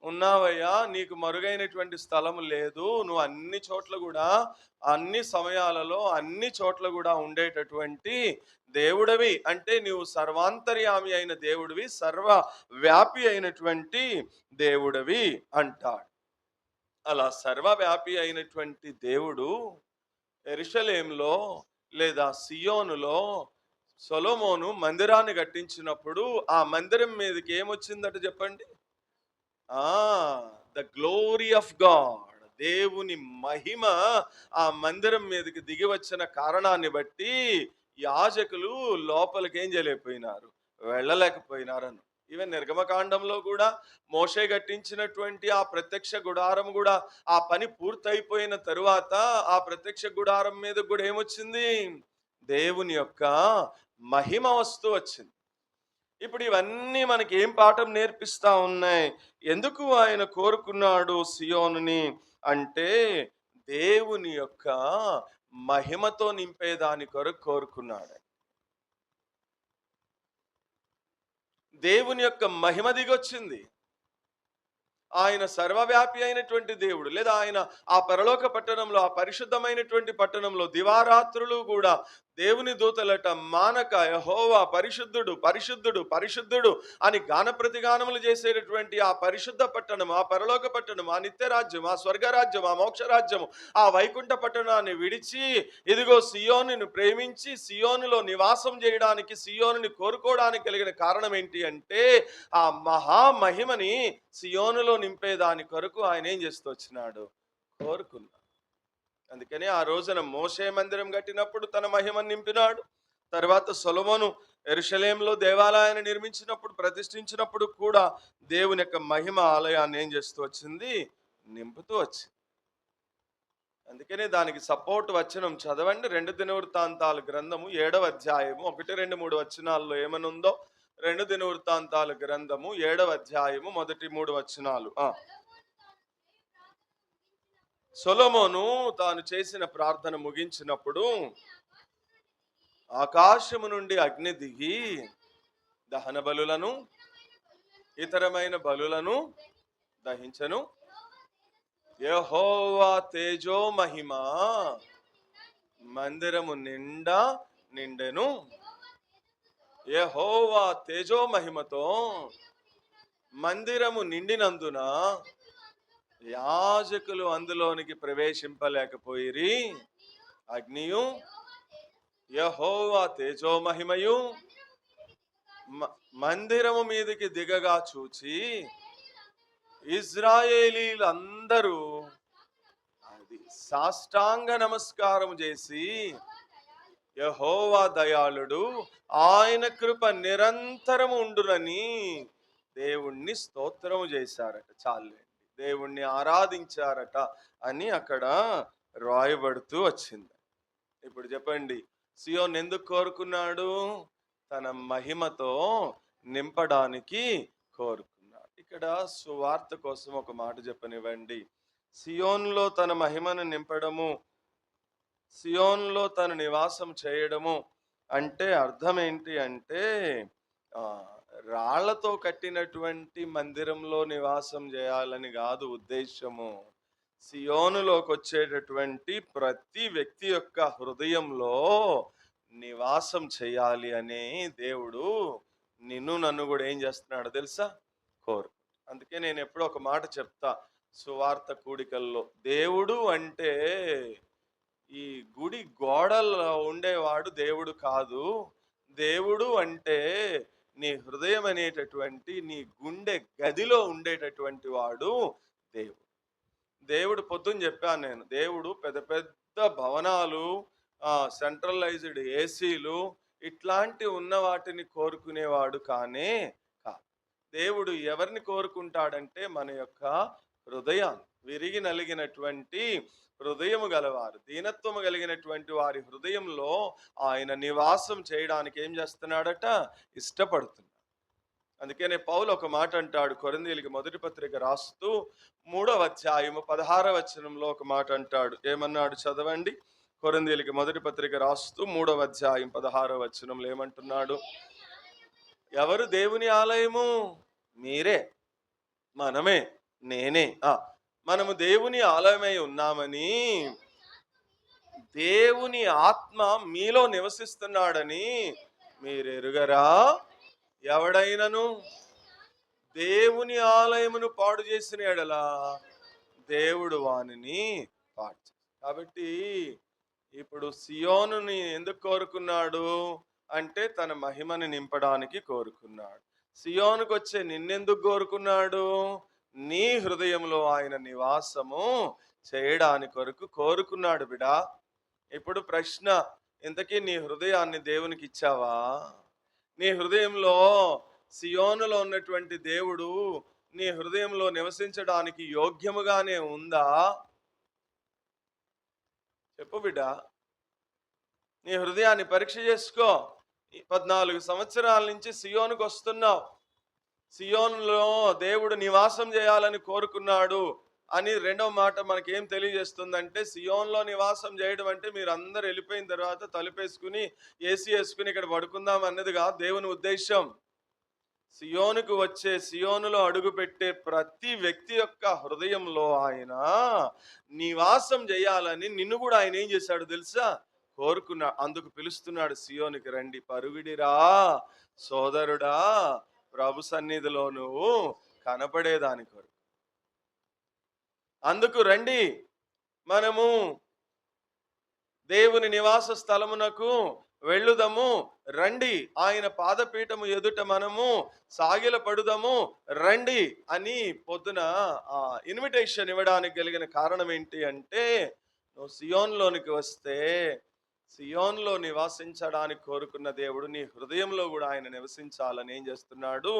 ఉన్నావయ్యా, నీకు మరుగైనటువంటి స్థలం లేదు, నువ్వు అన్ని చోట్ల కూడా, అన్ని సమయాలలో, అన్ని చోట్ల కూడా ఉండేటటువంటి దేవుడివి. అంటే నీవు సర్వాంతర్యామి అయిన దేవుడివి, సర్వ వ్యాపి అయినటువంటి దేవుడివి అంటాడు. అలా సర్వవ్యాపి అయినటువంటి దేవుడు యెరూషలేములో లేదా సియోనులో సొలొమోను మందిరాన్ని కట్టించినప్పుడు ఆ మందిరం మీదకి ఏమొచ్చిందట చెప్పండి? ద గ్లోరీ ఆఫ్ గాడ్, దేవుని మహిమ ఆ మందిరం మీదకి దిగి వచ్చిన కారణాన్ని బట్టి యాజకులు లోపలికి ఏం చేయలేకపోయినారు, వెళ్ళలేకపోయినారని. ఈవెన్ నిర్గమకాండంలో కూడా మోషే కట్టించినటువంటి ఆ ప్రత్యక్ష గుడారం కూడా ఆ పని పూర్తయిపోయిన తరువాత ఆ ప్రత్యక్ష గుడారం మీద కూడా ఏమొచ్చింది? దేవుని యొక్క మహిమ వస్తూ వచ్చింది. ఇప్పుడు ఇవన్నీ మనకి ఏం పాఠం నేర్పిస్తా ఉన్నాయి? ఎందుకు ఆయన కోరుకున్నాడు సియోనుని అంటే, దేవుని యొక్క మహిమతో నింపేదాని కొరకు కోరుకున్నాడు. దేవుని యొక్క మహిమ దిగొచ్చింది. ఆయన సర్వవ్యాపి అయినటువంటి దేవుడు, లేదా ఆయన ఆ పరలోక పట్టణంలో, ఆ పరిశుద్ధమైనటువంటి పట్టణంలో దివారాత్రులు కూడా దేవుని దూతలట మానక యెహోవా పరిశుద్ధుడు పరిశుద్ధుడు పరిశుద్ధుడు అని గాన ప్రతిగానములు చేసేటటువంటి ఆ పరిశుద్ధ పట్టణం, ఆ పరలోక పట్టణం, ఆ నిత్య రాజ్యం, ఆ స్వర్గరాజ్యం, ఆ మోక్ష రాజ్యము, ఆ వైకుంఠ పట్టణాన్ని విడిచి ఇదిగో సియోనుని ప్రేమించి సియోనులో నివాసం చేయడానికి, సియోనుని కోరుకోవడానికి కలిగిన కారణం ఏంటి అంటే, ఆ మహామహిమని సియోనులో నింపేదాని కొరకు ఆయన ఏం చేస్తూ వచ్చినాడు? కోరుకున్నాడు. అందుకని ఆ రోజున మోషే మందిరం కట్టినప్పుడు తన మహిమను నింపినాడు. తర్వాత సొలొమోను యెరూషలేములో దేవాలయాన్ని నిర్మించినప్పుడు, ప్రతిష్ఠించినప్పుడు కూడా దేవుని యొక్క మహిమ ఆలయాన్ని ఏం చేస్తూ వచ్చింది? నింపుతూ వచ్చింది. అందుకనే దానికి సపోర్ట్ వచనం చదవండి. 2 దినవృత్తాంతాల గ్రంథము 7వ అధ్యాయము 1, 2, 3 వచనాల్లో ఏమనుందో. 2 దినవృత్తాంతాల గ్రంథము 7వ అధ్యాయము 1, 3 వచనాలు. సొలొమోను తాను చేసిన ప్రార్థన ముగించినప్పుడు ఆకాశము నుండి అగ్ని దిగి దహన బలులను ఇతరమైన బలులను దహించను. యెహోవా తేజో మహిమ మందిరము నిండా నిండెను. యెహోవా తేజో మహిమతో మందిరము నిండినందున యాజకులు అందులోనికి ప్రవేశింపలేకపోయిరి. అగ్నియు యెహోవా తేజో మహిమయు మందిరము మీదకి దిగగా చూచి ఇజ్రాయేలీలందరూ అది సాష్టాంగ నమస్కారం చేసి యెహోవా దయాళుడు, ఆయన కృప నిరంతరం ఉండునని దేవుణ్ణి స్తోత్రము చేశారట. చాలండి, దేవుణ్ణి ఆరాధించారట అని అక్కడ రాయబడుతూ వచ్చింది. ఇప్పుడు చెప్పండి, సియోన్ ఎందుకు కోరుకున్నాడు? తన మహిమతో నింపడానికి కోరుకున్నాడు. ఇక్కడ సువార్త కోసం ఒక మాట చెప్పనివ్వండి. సియోన్లో తన మహిమను నింపడము, సియోన్లో తన నివాసం చేయడము అంటే అర్థం ఏంటి అంటే, రాళ్లతో కట్టినటువంటి మందిరంలో నివాసం చేయాలని కాదు ఉద్దేశము. సియోనులోకి వచ్చేటటువంటి ప్రతి వ్యక్తి యొక్క హృదయంలో నివాసం చేయాలి అని దేవుడు నిన్ను నన్ను కూడా ఏం చేస్తున్నాడో తెలుసా? కోరు. అందుకే నేను ఎప్పుడో ఒక మాట చెప్తా సువార్త కూడికల్లో, దేవుడు అంటే ఈ గుడి గోడల్లో ఉండేవాడు దేవుడు కాదు. దేవుడు అంటే నీ హృదయం అనేటటువంటి నీ గుండె గదిలో ఉండేటటువంటి వాడు దేవుడు. దేవుడు పొద్దున్న చెప్పాను నేను, దేవుడు పెద్ద పెద్ద భవనాలు, సెంట్రలైజ్డ్ ఏసీలు ఇట్లాంటి ఉన్న వాటిని కోరుకునేవాడు కానే కాదు. దేవుడు ఎవరిని కోరుకుంటాడంటే మన యొక్క హృదయాన్ని, విరిగి నలిగినటువంటి హృదయము గలవారు, దీనత్వము కలిగినటువంటి వారి హృదయంలో ఆయన నివాసం చేయడానికి ఏం చేస్తున్నాడట? ఇష్టపడుతున్నాడు. అందుకనే పౌలు ఒక మాట అంటాడు, కొరింథీయులకు మొదటి పత్రిక రాస్తూ 3వ అధ్యాయము 16వ వచనంలో ఒక మాట అంటాడు. ఏమన్నాడు చదవండి. కొరింథీయులకు మొదటి పత్రిక రాస్తూ 3వ అధ్యాయం 16వ వచనంలో ఏమంటున్నాడు? ఎవరు దేవుని ఆలయము? మీరే, మనమే, నేనే. మనము దేవుని ఆలయమై ఉన్నామని, దేవుని ఆత్మ మీలో నివసిస్తున్నాడని మీరు ఎరుగరా? ఎవడైనను దేవుని ఆలయమును పాడు చేసిన ఎడల దేవుడు వానిని పాడు చేస్తాడు. కాబట్టి ఇప్పుడు సియోనుని ఎందుకు కోరుకున్నాడు అంటే తన మహిమని నింపడానికి కోరుకున్నాడు. సియోనుకు వచ్చే నిన్నెందుకు కోరుకున్నాడు? నీ హృదయంలో ఆయన నివాసము చేయడానికి కొరకు కోరుకున్నాడు బిడా. ఇప్పుడు ప్రశ్న, ఇంతకీ నీ హృదయాన్ని దేవునికి ఇచ్చావా? నీ హృదయంలో సియోనులో ఉన్నటువంటి దేవుడు నీ హృదయంలో నివసించడానికి యోగ్యముగానే ఉందా? చెప్పు బిడ్డా. నీ హృదయాన్ని పరీక్ష చేసుకో. 14 సంవత్సరాల నుంచి సియోనుకు వస్తున్నావు. సియోనులో దేవుడు నివాసం చేయాలని కోరుకున్నాడు అని రెండవ మాట మనకేం తెలియజేస్తుందంటే, సియోన్లో నివాసం చేయడం అంటే మీరు అందరు వెళ్ళిపోయిన తర్వాత తలుపేసుకుని ఏసీ వేసుకుని ఇక్కడ పడుకుందాం అన్నది కాదు దేవుని ఉద్దేశం. సియోనుకు వచ్చే, సియోనులో అడుగుపెట్టే ప్రతి వ్యక్తి యొక్క హృదయంలో ఆయన నివాసం చేయాలని నిన్ను కూడా ఆయన ఏం చేశాడు తెలుసా? కోరుకున్నా. అందుకు పిలుస్తున్నాడు, సియోనుకి రండి, పరుగిడిరా సోదరుడా, ప్రభు సన్నిధిలో నువ్వు కనపడేదాని కొరకు. అందుకు రండి, మనము దేవుని నివాస స్థలమునకు వెళ్ళుదము, రండి ఆయన పాదపీఠము ఎదుట మనము సాగిల పడుదము రండి అని పొద్దున ఇన్విటేషన్ ఇవ్వడానికి కలిగిన కారణం ఏంటి అంటే, నువ్వు సియోన్లోనికి వస్తే సియోన్లో నివాసించడానికి కోరుకున్న దేవుడు నీ హృదయంలో కూడా ఆయన నివసించాలని ఏం చేస్తున్నాడు?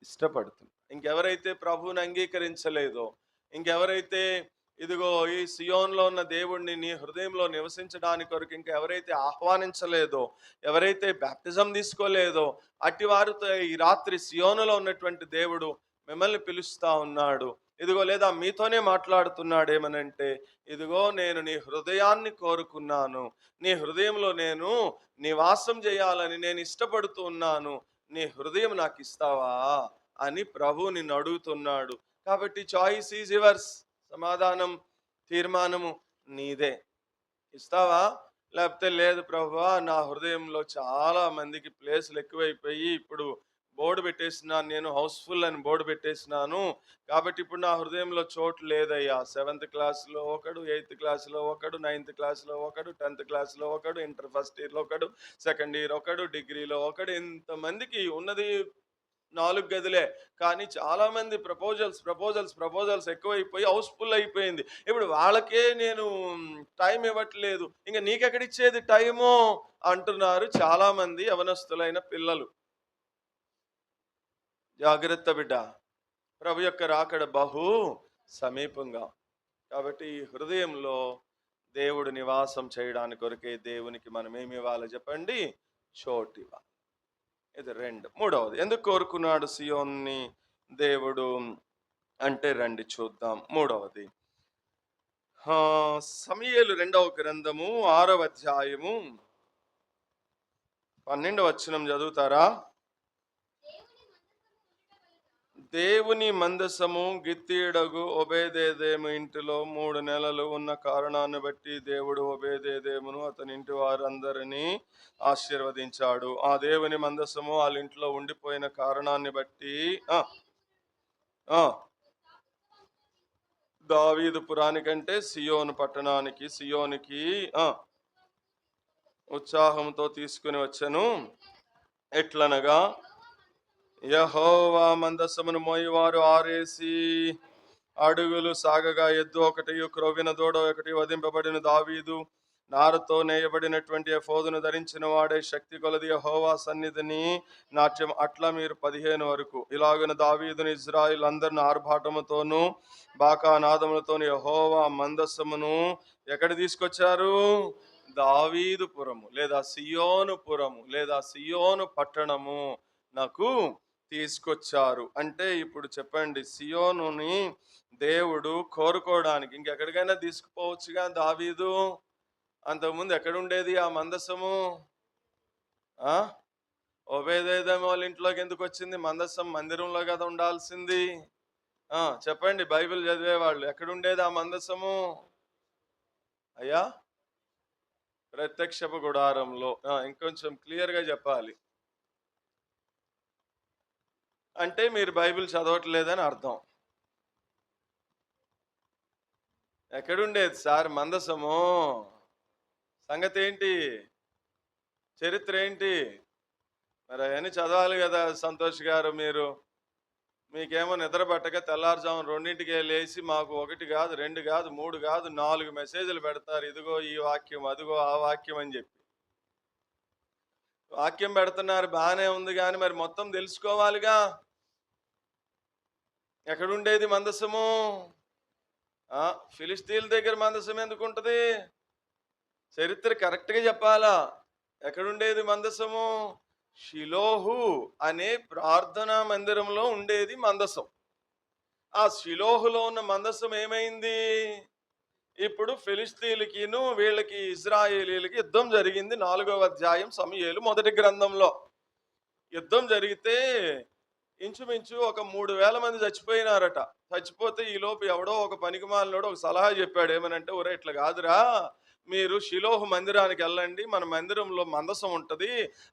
ఇష్టపడుతున్నాడు. ఇంకెవరైతే ప్రభువుని అంగీకరించలేదో, ఇంకెవరైతే ఇదిగో ఈ సియోన్లో ఉన్న దేవుణ్ణి నీ హృదయంలో నివసించడానికి కొరకు ఇంకెవరైతే ఆహ్వానించలేదో, ఎవరైతే బ్యాప్టిజం తీసుకోలేదో, అట్టి వారితో ఈ రాత్రి సియోనులో ఉన్నటువంటి దేవుడు మిమ్మల్ని పిలుస్తా ఉన్నాడు. ఇదిగో, లేదా మీతోనే మాట్లాడుతున్నాడు. ఏమనంటే, ఇదిగో నేను నీ హృదయాన్ని కోరుకున్నాను, నీ హృదయంలో నేను నివాసం చేయాలని నేను ఇష్టపడుతూ ఉన్నాను, నీ హృదయం నాకు ఇస్తావా అని ప్రభు నిన్ను అడుగుతున్నాడు. కాబట్టి చాయిస్ ఈజ్ యువర్స్. సమాధానం, తీర్మానము నీదే. ఇస్తావా? లేకపోతే లేదు ప్రభువా, నా హృదయంలో చాలా మందికి ప్లేసులు ఎక్కువైపోయి ఇప్పుడు బోర్డు పెట్టేసినాను, నేను హౌస్ఫుల్ అని బోర్డు పెట్టేసినాను, కాబట్టి ఇప్పుడు నా హృదయంలో చోటు లేదయ్యా. 7th క్లాస్లో ఒకడు, 8th క్లాస్లో ఒకడు, 9th క్లాస్లో ఒకడు, 10th క్లాస్లో ఒకడు, ఇంటర్ ఫస్ట్ ఇయర్లో ఒకడు, సెకండ్ ఇయర్ ఒకడు, డిగ్రీలో ఒకడు, ఇంతమందికి ఉన్నది 4 గదులే. కానీ చాలా మంది ప్రపోజల్స్ ఎక్కువైపోయి హౌస్ఫుల్ అయిపోయింది. ఇప్పుడు వాళ్ళకే నేను టైం ఇవ్వట్లేదు, ఇంకా నీకెక్కడిచ్చేది టైము అంటున్నారు చాలా మంది యవనస్తులైన పిల్లలు. జాగ్రత్త బిడ్డ, ప్రభు యొక్క రాకడ బహు సమీపంగా. కాబట్టి ఈ హృదయంలో దేవుడు నివాసం చేయడానికి కొరకే దేవునికి మనం ఏమి ఇవ్వాలి చెప్పండి? చోటు ఇవ్వాలి. ఇది 2. మూడవది, ఎందుకు కోరుకున్నాడు సియోన్ని దేవుడు అంటే రండి చూద్దాం. మూడవది, సమూయేలు 2వ గ్రంథము 6వ అధ్యాయము 12వ వచనం చదువుతారా? దేవుని మందసము గిత్తీడగు ఒబేదేదేము ఇంటిలో 3 నెలలు ఉన్న కారణాన్ని బట్టి దేవుడు ఒబేదేదేమును అతని ఇంటి వారందరినీ ఆశీర్వదించాడు. ఆ దేవుని మందసము వాళ్ళ ఇంట్లో ఉండిపోయిన కారణాన్ని బట్టి దావీదు పురానికంటే సియోను పట్టణానికి, సియోనికి ఉత్సాహంతో తీసుకుని వచ్చను. ఎట్లనగా, యెహోవా మందసమును మోయివారు 6 అడుగులు సాగగా, ఎద్దు ఒకటి, క్రొవ్విన దూడ ఒకటి వధింపబడిన, దావీదు నారతో నేయబడినటువంటి ఎఫోదును ధరించిన వాడే శక్తి కొలది యెహోవా సన్నిధిని నాట్యం. అట్లా మీరు 15 వరకు ఇలాగున దావీదును ఇజ్రాయిల్ అందరిని ఆర్భాటముతోనూ బాకానాదములతోనూ యెహోవా మందసమును ఎక్కడ తీసుకొచ్చారు? దావీదుపురము లేదా సియోనుపురము లేదా సియోను పట్టణము నాకు తీసుకొచ్చారు. అంటే ఇప్పుడు చెప్పండి, సియోనుని దేవుడు కోరుకోవడానికి ఇంకెక్కడికైనా తీసుకుపోవచ్చుగా దావీదు. అంతకుముందు ఎక్కడుండేది ఆ మందసము? ఒబేదేదేము వాళ్ళ ఇంట్లోకి ఎందుకు వచ్చింది? మందసం మందిరంలో కదా ఉండాల్సింది. చెప్పండి, బైబిల్ చదివేవాళ్ళు, ఎక్కడుండేది ఆ మందసము? అయ్యా, ప్రత్యక్షపు గుడారంలో. ఇంకొంచెం క్లియర్గా చెప్పాలి. అంటే మీరు బైబిల్ చదవట్లేదని అర్థం. ఎక్కడుండేది సార్ మందసము? సంగతి ఏంటి? చరిత్ర ఏంటి? మరి అవన్నీ చదవాలి కదా సంతోష్ గారు మీరు. మీకేమో నిద్ర పట్టక తెల్లారుజామున 2కే లేసి మాకు 1 కాదు, 2 కాదు, 3 కాదు, 4 మెసేజ్‌లు పెడతారు. ఇదిగో ఈ వాక్యం, అదిగో ఆ వాక్యం అని చెప్పి. వాక్యం పెడుతున్నారు బానే ఉంది గాని మరి మొత్తం తెలుసుకోవాలిగా. ఎక్కడుండేది మందసము? ఫిలిష్తీయుల దగ్గర మందసం ఎందుకుంటది? చరిత్ర కరెక్ట్‌గా చెప్పాలా. ఎక్కడుండేది మందసము? షిలోహు అనే ప్రార్థనా మందిరంలో ఉండేది మందసం. ఆ షిలోహులో ఉన్న మందసం ఏమైంది? ఇప్పుడు ఫిలిష్తీయులకిను వీళ్ళకి ఇజ్రాయేలీలకి యుద్ధం జరిగింది. 4వ అధ్యాయం సమూయేలు మొదటి గ్రంథంలో. యుద్ధం జరిగితే ఇంచుమించు ఒక 3000 మంది చచ్చిపోయినారట. చచ్చిపోతే ఈలోపు ఎవడో ఒక పనికిమాలినోడు ఒక సలహా చెప్పాడు. ఏమనంటే, ఒరే ఇట్లా కాదురా, మీరు షిలోహు మందిరానికి వెళ్ళండి, మన మందిరంలో మందసం ఉంటది,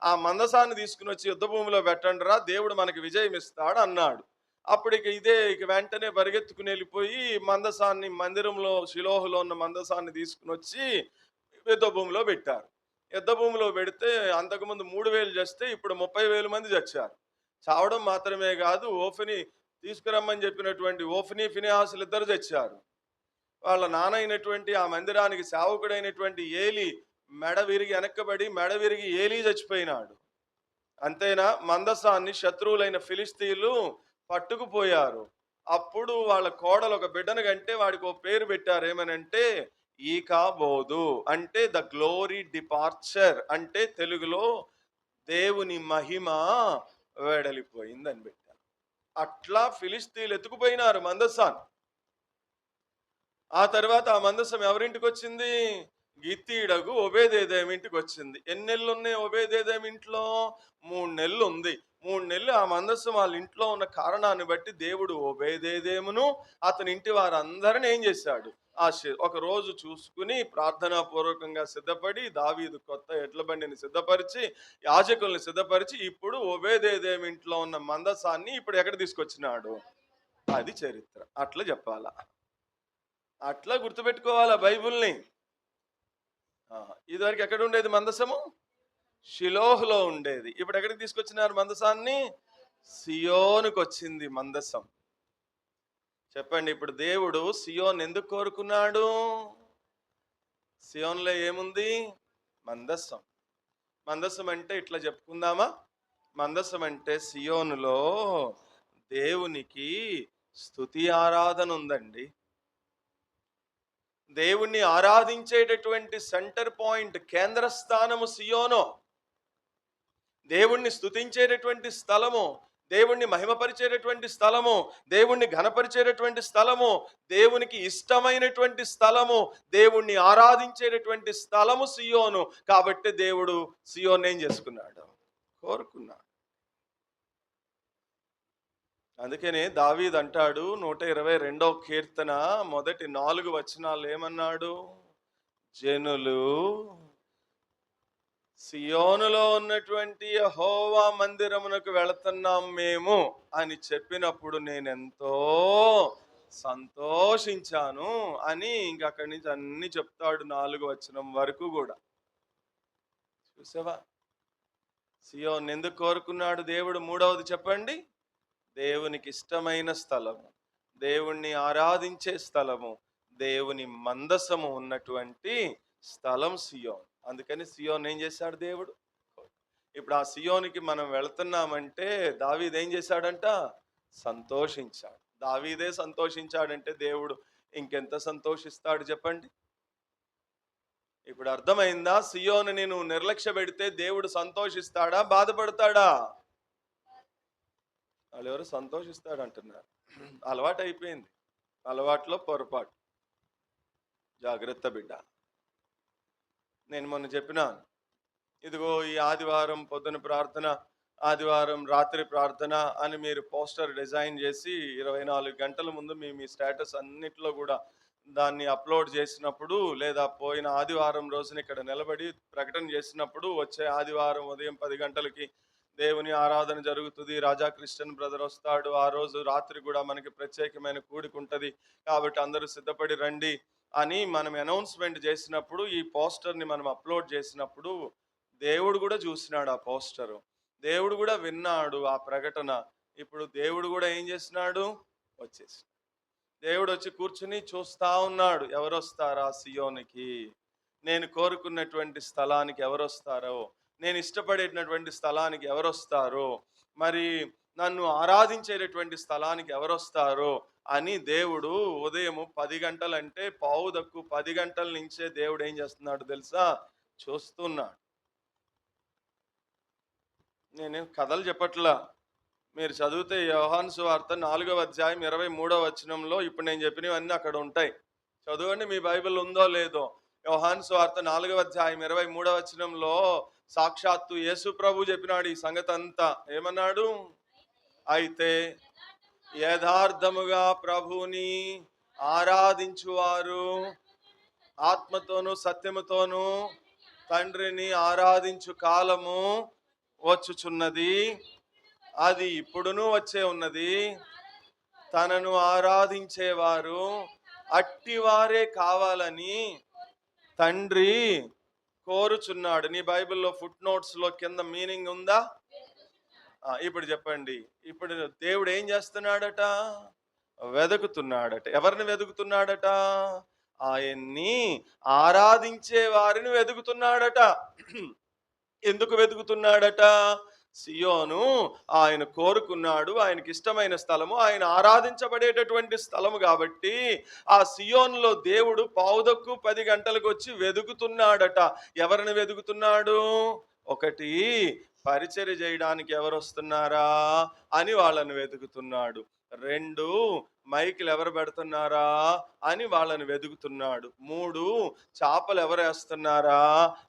ఆ మందసాన్ని తీసుకుని వచ్చి యుద్ధ భూమిలో పెట్టండిరా, దేవుడు మనకి విజయం ఇస్తాడు అన్నాడు. అప్పుడు ఇక వెంటనే పరిగెత్తుకుని వెళ్ళిపోయి మందసాన్ని మందిరంలో షిలోహులో ఉన్న మందసాన్ని తీసుకుని వచ్చి యుద్ధ భూమిలో పెట్టారు. యుద్ధ భూమిలో పెడితే అంతకుముందు 3000 చస్తే ఇప్పుడు 30,000 మంది చచ్చారు. చావడం మాత్రమే కాదు, ఓఫిని తీసుకురమ్మని చెప్పినటువంటి ఓఫిని ఫినెహాసులు ఇద్దరు చచ్చారు. వాళ్ళ నాన్న అయినటువంటి ఆ మందిరానికి సేవకుడైనటువంటి ఏలి మెడ విరిగి వెనక్కబడి మెడ విరిగి ఏలి చచ్చిపోయినాడు. అంతేనా, మందసాన్ని శత్రువులైన ఫిలిస్తీన్లు పట్టుకుపోయారు. అప్పుడు వాళ్ళ కోడలు ఒక బిడ్డను కంటే వాడికి ఒక పేరు పెట్టారు. ఏమనంటే ఈకాబోదు, అంటే ద గ్లోరీ డిపార్చర్, అంటే తెలుగులో దేవుని మహిమ వెడలిపోయిందని పెట్టారు. అట్లా ఫిలిస్తీన్లు ఎత్తుకుపోయినారు మందసాన్ని. ఆ తర్వాత ఆ మందసం ఎవరింటికి వచ్చింది? గిత్తీయుడగు ఒబేదేదెము ఇంటికి వచ్చింది. ఎన్ని నెలలు ఉన్నాయి ఒబేదేదెము ఇంట్లో? 3 నెలలు ఉంది. 3 నెలలు ఆ మందసం వాళ్ళ ఇంట్లో ఉన్న కారణాన్ని బట్టి దేవుడు ఒబేదేదెమును అతని ఇంటి వారందరిని ఏం చేశాడు? ఒక రోజు చూసుకుని ప్రార్థనాపూర్వకంగా సిద్ధపడి దావీదు కొత్త ఎడ్ల బండిని సిద్ధపరిచి యాజకుల్ని సిద్ధపరిచి ఇప్పుడు ఒబేదేదెము ఇంట్లో ఉన్న మందసాన్ని ఇప్పుడు ఎక్కడ తీసుకొచ్చినాడు? అది చరిత్ర. అట్లా చెప్పాలా, అట్లా గుర్తుపెట్టుకోవాలా బైబుల్ని. ఇదివరకు ఎక్కడ ఉండేది మందసము? షిలోహులో ఉండేది. ఇప్పుడు ఎక్కడికి తీసుకొచ్చినారు మందసాన్ని? సియోనుకు వచ్చింది మందసం. చెప్పండి, ఇప్పుడు దేవుడు సియోన్ ఎందుకు కోరుకున్నాడు? సియోన్లో ఏముంది? మందసం. మందసం అంటే ఇట్లా చెప్పుకుందామా? మందసం అంటే సియోనులో దేవునికి స్తుతి ఆరాధన ఉందండి. దేవుణ్ణి ఆరాధించేటటువంటి సెంటర్ పాయింట్, కేంద్ర స్థానము సియోను. దేవుణ్ణి స్తుతించేటటువంటి స్థలము, దేవుణ్ణి మహిమపరిచేటటువంటి స్థలము, దేవుణ్ణి ఘనపరిచేటటువంటి స్థలము, దేవునికి ఇష్టమైనటువంటి స్థలము, దేవుణ్ణి ఆరాధించేటటువంటి స్థలము సియోను. కాబట్టి దేవుడు సియోన్ ఏం చేసుకున్నాడు? కోరుకున్నాడు. అందుకనే దావీదు అంటాడు 122వ కీర్తన మొదటి 4 వచనాలు ఏమన్నాడు? జనులు సియోనులో ఉన్నటువంటి యెహోవా మందిరమునకు వెళుతున్నాం మేము అని చెప్పినప్పుడు నేనెంతో సంతోషించాను అని అక్కడి నుంచి అన్ని చెప్తాడు 4వ వచనం వరకు కూడా. చూసావా సియోన్ ఎందుకు కోరుకున్నాడు దేవుడు? 3వది చెప్పండి. దేవునికి ఇష్టమైన స్థలము, దేవుణ్ణి ఆరాధించే స్థలము, దేవుని మందసము ఉన్నటువంటి స్థలం సియోన్. అందుకని సియోన్ ఏం చేశాడు దేవుడు? ఇప్పుడు ఆ సియోనికి మనం వెళ్తున్నామంటే దావీదు ఏం చేశాడంట? సంతోషించాడు. దావీదే సంతోషించాడంటే దేవుడు ఇంకెంత సంతోషిస్తాడు చెప్పండి. ఇప్పుడు అర్థమైందా? సియోనుని నువ్వు నిర్లక్ష్య పెడితే దేవుడు సంతోషిస్తాడా, బాధపడతాడా? వాళ్ళు ఎవరు సంతోషిస్తాడు అంటున్నారు. అలవాటు అయిపోయింది. అలవాట్లో పొరపాటు. జాగ్రత్త బిడ్డ. నేను మొన్న చెప్పినాను, ఇదిగో ఈ ఆదివారం పొద్దున ప్రార్థన, ఆదివారం రాత్రి ప్రార్థన అని మీరు పోస్టర్ డిజైన్ చేసి 24 గంటల ముందు మీ స్టేటస్ అన్నిట్లో కూడా దాన్ని అప్లోడ్ చేసినప్పుడు, లేదా పోయిన ఆదివారం రోజున ఇక్కడ నిలబడి ప్రకటన చేసినప్పుడు వచ్చే ఆదివారం ఉదయం 10 గంటలకి దేవుని ఆరాధన జరుగుతుంది, రాజా క్రిస్టియన్ బ్రదర్ వస్తాడు, ఆ రోజు రాత్రి కూడా మనకి ప్రత్యేకమైన కూడిక ఉంటుంది, కాబట్టి అందరూ సిద్ధపడి రండి అని మనం అనౌన్స్మెంట్ చేసినప్పుడు, ఈ పోస్టర్ని మనం అప్లోడ్ చేసినప్పుడు దేవుడు కూడా చూసినాడు ఆ పోస్టరు. దేవుడు కూడా విన్నాడు ఆ ప్రకటన. ఇప్పుడు దేవుడు కూడా ఏం చేసినాడు? వచ్చేసి దేవుడు వచ్చి కూర్చుని చూస్తా ఉన్నాడు. ఎవరొస్తారా సియోనికి? నేను కోరుకున్నటువంటి స్థలానికి ఎవరొస్తారో, నేను ఇష్టపడేటటువంటి స్థలానికి ఎవరొస్తారో, మరి నన్ను ఆరాధించేటటువంటి స్థలానికి ఎవరొస్తారో అని దేవుడు ఉదయం 10 గంటలంటే పావు తక్కువ 10 గంటల నుంచే దేవుడు ఏం చేస్తున్నాడు తెలుసా? చూస్తున్నాడు. నేనేం కథలు చెప్పట్లా. మీరు చదివితే యోహాను సువార్త 4వ అధ్యాయం 23వ వచనంలో ఇప్పుడు నేను చెప్పినవన్నీ అక్కడ ఉంటాయి. చదవండి, మీ బైబిల్ ఉందో లేదో. యోహాను సువార్త 4వ అధ్యాయం 23వ వచనంలో సాక్షాత్తు యేసు ప్రభు చెప్పినాడు ఈ సంగతి అంతా. ఏమన్నాడు? అయితే యథార్థముగా ప్రభువుని ఆరాధించువారు ఆత్మతోనూ సత్యముతోనూ తండ్రిని ఆరాధించు కాలము వచ్చుచున్నది, అది ఇప్పుడును వచ్చే ఉన్నది. తనను ఆరాధించేవారు అట్టివారే కావాలని తండ్రి కోరుచున్నాడు. నీ బైబిల్లో ఫుట్ నోట్స్ లో కింద మీనింగ్ ఉందా? ఇప్పుడు చెప్పండి. ఇప్పుడు దేవుడు ఏం చేస్తున్నాడట? వెతుకుతున్నాడట. ఎవరిని వెతుకుతున్నాడట? ఆయన్ని ఆరాధించే వారిని వెతుకుతున్నాడట. ఎందుకు వెతుకుతున్నాడట? సియోను ఆయన కోరుకున్నాడు, ఆయనకి ఇష్టమైన స్థలము, ఆయన ఆరాధించబడేటటువంటి స్థలము కాబట్టి ఆ సియోన్లో దేవుడు పావుదక్కు 10 గంటలకు వచ్చి వెతుకుతున్నాడట. ఎవరిని వెతుకుతున్నాడు? ఒకటి, పరిచర్య చేయడానికి ఎవరు వస్తున్నారా అని వాళ్ళని వెతుకుతున్నాడు. 2, మైకులు ఎవరు పెడుతున్నారా అని వాళ్ళని వెతుకుతున్నాడు. 3, చాపలు ఎవరు వేస్తున్నారా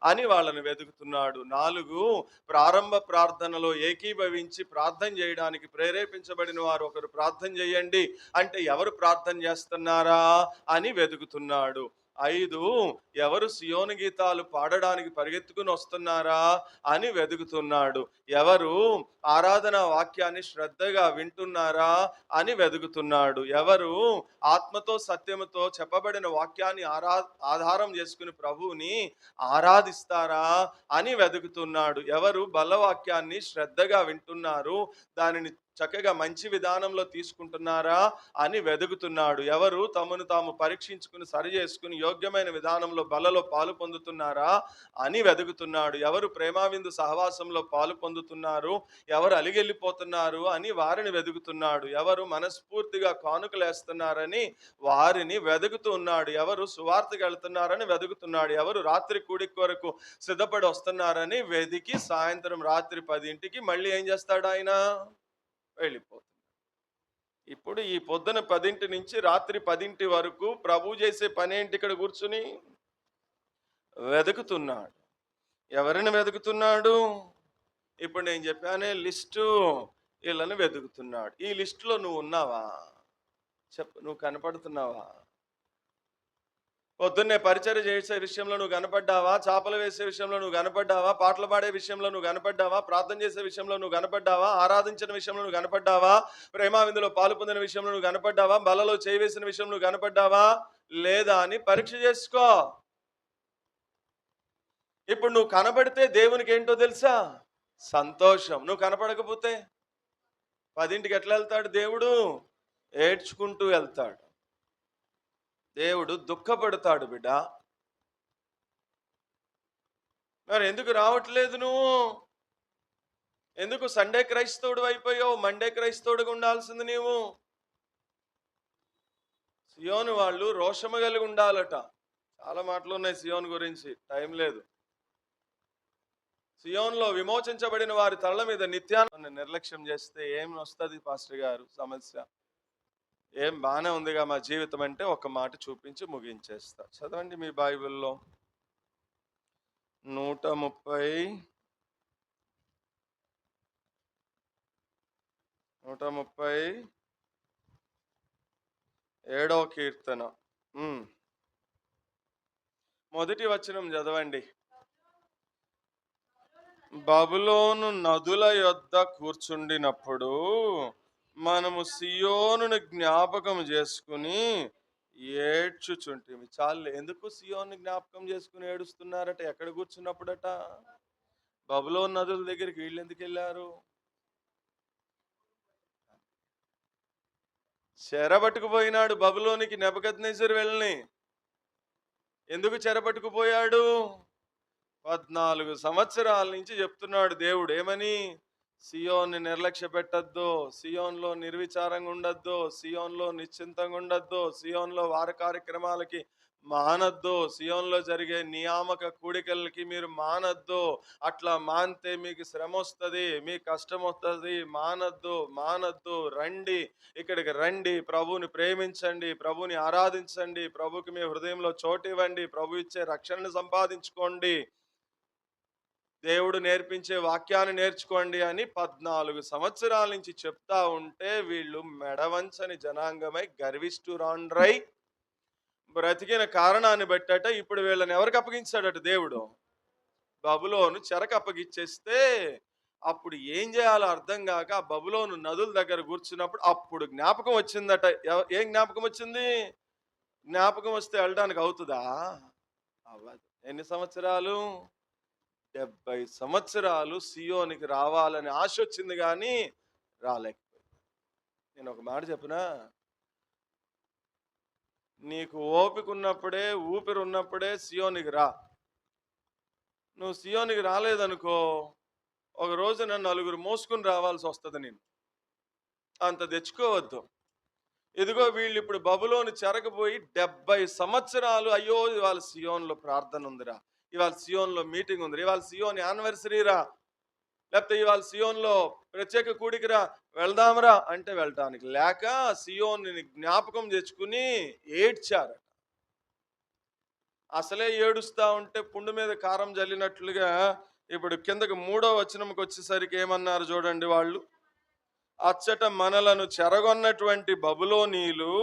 అని వాళ్ళని వెతుకుతున్నాడు. 4, ప్రారంభ ప్రార్థనలో ఏకీభవించి ప్రార్థన చేయడానికి ప్రేరేపించబడిన వారు ఒకరు ప్రార్థన చేయండి అంటే ఎవరు ప్రార్థన చేస్తున్నారా అని వెతుకుతున్నాడు. 5, ఎవరు సియోను గీతాలు పాడడానికి పరిగెత్తుకుని వస్తున్నారా అని వెతుకుతున్నాడు. ఎవరు ఆరాధన వాక్యాన్ని శ్రద్ధగా వింటున్నారా అని వెతుకుతున్నాడు. ఎవరు ఆత్మతో సత్యముతో చెప్పబడిన వాక్యాన్ని ఆధారం చేసుకుని ప్రభువుని ఆరాధిస్తారా అని వెతుకుతున్నాడు. ఎవరు బలవాక్యాన్ని శ్రద్ధగా వింటున్నారు, దానిని చక్కగా మంచి విధానంలో తీసుకుంటున్నారా అని వెతుకుతున్నాడు. ఎవరు తమను తాము పరీక్షించుకుని సరి చేసుకుని యోగ్యమైన విధానంలో బలలో పాలు పొందుతున్నారా అని వెతుకుతున్నాడు. ఎవరు ప్రేమావిందు సహవాసంలో పాలు పొందుతున్నారు, ఎవరు అలిగెళ్ళిపోతున్నారు అని వారిని వెతుకుతున్నాడు. ఎవరు మనస్ఫూర్తిగా కానుకలు వేస్తున్నారని వారిని వెతుకుతున్నాడు. ఎవరు సువార్తకి వెళ్తున్నారని వెతుకుతున్నాడు. ఎవరు రాత్రి కూడికి కొరకు సిద్ధపడి వస్తున్నారని వెతికి సాయంత్రం రాత్రి 10ంటికి మళ్ళీ ఏం చేస్తాడు? ఆయన వెళ్ళిపోతుంది. ఇప్పుడు ఈ పొద్దున 10 నుంచి రాత్రి 10 వరకు ప్రభు చేసే పని ఏంటి? ఇక్కడ కూర్చుని వెతుకుతున్నాడు. ఎవరిని వెతుకుతున్నాడు? ఇప్పుడు నేను చెప్పానే లిస్టు, వీళ్ళని వెతుకుతున్నాడు. ఈ లిస్టులో నువ్వు ఉన్నావా? చెప్పు, నువ్వు కనపడుతున్నావా? పొద్దున్నే పరిచర్య చేసే విషయంలో నువ్వు కనపడ్డావా? చేపలు వేసే విషయంలో నువ్వు కనపడ్డావా? పాటలు పాడే విషయంలో నువ్వు కనపడ్డావా? ప్రార్థన చేసే విషయంలో నువ్వు కనపడ్డావా? ఆరాధించిన విషయంలో నువ్వు కనపడ్డావా? ప్రేమావిందులో పాలు పొందిన విషయంలో నువ్వు కనపడ్డావా? బలలో చేయవేసిన విషయంలో నువ్వు కనపడ్డావా లేదా అని పరీక్ష చేసుకో. ఇప్పుడు నువ్వు కనబడితే దేవునికి ఏంటో తెలుసా? సంతోషం. నువ్వు కనపడకపోతే 10ంటికి ఎట్లా వెళ్తాడు దేవుడు? ఏడ్చుకుంటూ వెళ్తాడు. దేవుడు దుఃఖపడతాడు. బిడ్డ, మరి ఎందుకు రావట్లేదు నువ్వు? ఎందుకు సండే క్రైస్తవుడు అయిపోయావు? మండే క్రైస్తవుడుగా ఉండాల్సింది నీవు. సియోను వాళ్ళు రోషము కలిగి ఉండాలట. చాలా మాటలు ఉన్నాయి సియోను గురించి, టైం లేదు. సియోన్లో విమోచించబడిన వారి తలల మీద నిత్యాన్ని నిర్లక్ష్యం చేస్తే ఏం వస్తుంది పాస్టర్ గారు? సమస్య ఏం బాగానే ఉందిగా మా జీవితం అంటే ఒక మాట చూపించి ముగించేస్తా. చదవండి మీ బైబిల్లో 137వ కీర్తన మొదటి వచనం చదవండి. బబులోను నదుల యొద్ద కూర్చుండినప్పుడు మనము సియోనును జ్ఞాపకం చేసుకుని ఏడ్చుచుంటిమి. చాలులే, ఎందుకు సియోన్ని జ్ఞాపకం చేసుకుని ఏడుస్తున్నారట? ఎక్కడ కూర్చున్నప్పుడట? బబులోను నదుల దగ్గరికి వీళ్ళెందుకు వెళ్ళారు? చెరబట్టుకుపోయినాడు బబులోనికి నెబుకద్నెజరు వెళ్ళని. ఎందుకు చెరబట్టుకుపోయాడు? 14 సంవత్సరాల నుంచి చెప్తున్నాడు దేవుడు. ఏమని? సియోన్ని నిర్లక్ష్య పెట్టద్దు, సియోన్లో నిర్విచారంగా ఉండద్దు, సియోన్లో నిశ్చింతంగా ఉండద్దు, సియోన్లో వార కార్యక్రమాలకి మానద్దు, సియోన్లో జరిగే నియామక కూడికలకి మీరు మానద్దు. అట్లా మానితే మీకు శ్రమ వస్తుంది, మీకు కష్టం వస్తుంది. మానద్దు, మానద్దు. రండి, ఇక్కడికి రండి, ప్రభువుని ప్రేమించండి, ప్రభువుని ఆరాధించండి, ప్రభుకి మీ హృదయంలో చోటు ఇవ్వండి, ప్రభు ఇచ్చే రక్షణను సంపాదించుకోండి, దేవుడు నేర్పించే వాక్యాన్ని నేర్చుకోండి అని 14 సంవత్సరాల నుంచి చెప్తా ఉంటే వీళ్ళు మెడవంచని జనాంగమై గర్విష్ఠురాండ్రై బ్రతికిన కారణాన్ని బట్టట ఇప్పుడు వీళ్ళని ఎవరికి అప్పగించాడట దేవుడు? బబులోను చెరకు అప్పగిచ్చేస్తే అప్పుడు ఏం చేయాలో అర్థం కాక ఆ బబులోను నదుల దగ్గర కూర్చున్నప్పుడు అప్పుడు జ్ఞాపకం వచ్చిందట. ఏం జ్ఞాపకం వచ్చింది? జ్ఞాపకం వస్తే వెళ్ళడానికి అవుతుందా? అవ్వదు. ఎన్ని సంవత్సరాలు? 70 సంవత్సరాలు సియోనికి రావాలని ఆశ వచ్చింది కానీ రాలేకపోయింది. నేను ఒక మాట చెప్పనా? నీకు ఓపిక ఉన్నప్పుడే, ఊపిరి ఉన్నప్పుడే సియోనికి రా. నువ్వు సియోనికి రాలేదనుకో, ఒక రోజున నలుగురు మోసుకుని రావాల్సి వస్తుంది. నేను అంత తెచ్చుకోవద్దు. ఇదిగో వీళ్ళు ఇప్పుడు బబులోని చెరకపోయి 70 సంవత్సరాలు, అయ్యో ఇవాళ సియోన్లో ప్రార్థన ఉందిరా, ఇవాళ సియోన్లో మీటింగ్ ఉంది, ఇవాళ సియోన్ యానివర్సరీరా, లేకపోతే ఇవాళ సియోన్లో ప్రత్యేక కూడికిరా, వెళ్దామరా అంటే వెళ్ళటానికి లేక సియోన్ని జ్ఞాపకం తెచ్చుకుని ఏడ్చారు. అసలే ఏడుస్తా ఉంటే పుండు మీద కారం జల్లినట్లుగా ఇప్పుడు కిందకి 3వ వచనంకి వచ్చేసరికి ఏమన్నారు చూడండి వాళ్ళు. అచ్చట మనలను చెరగొన్నటువంటి బబులోనీలు,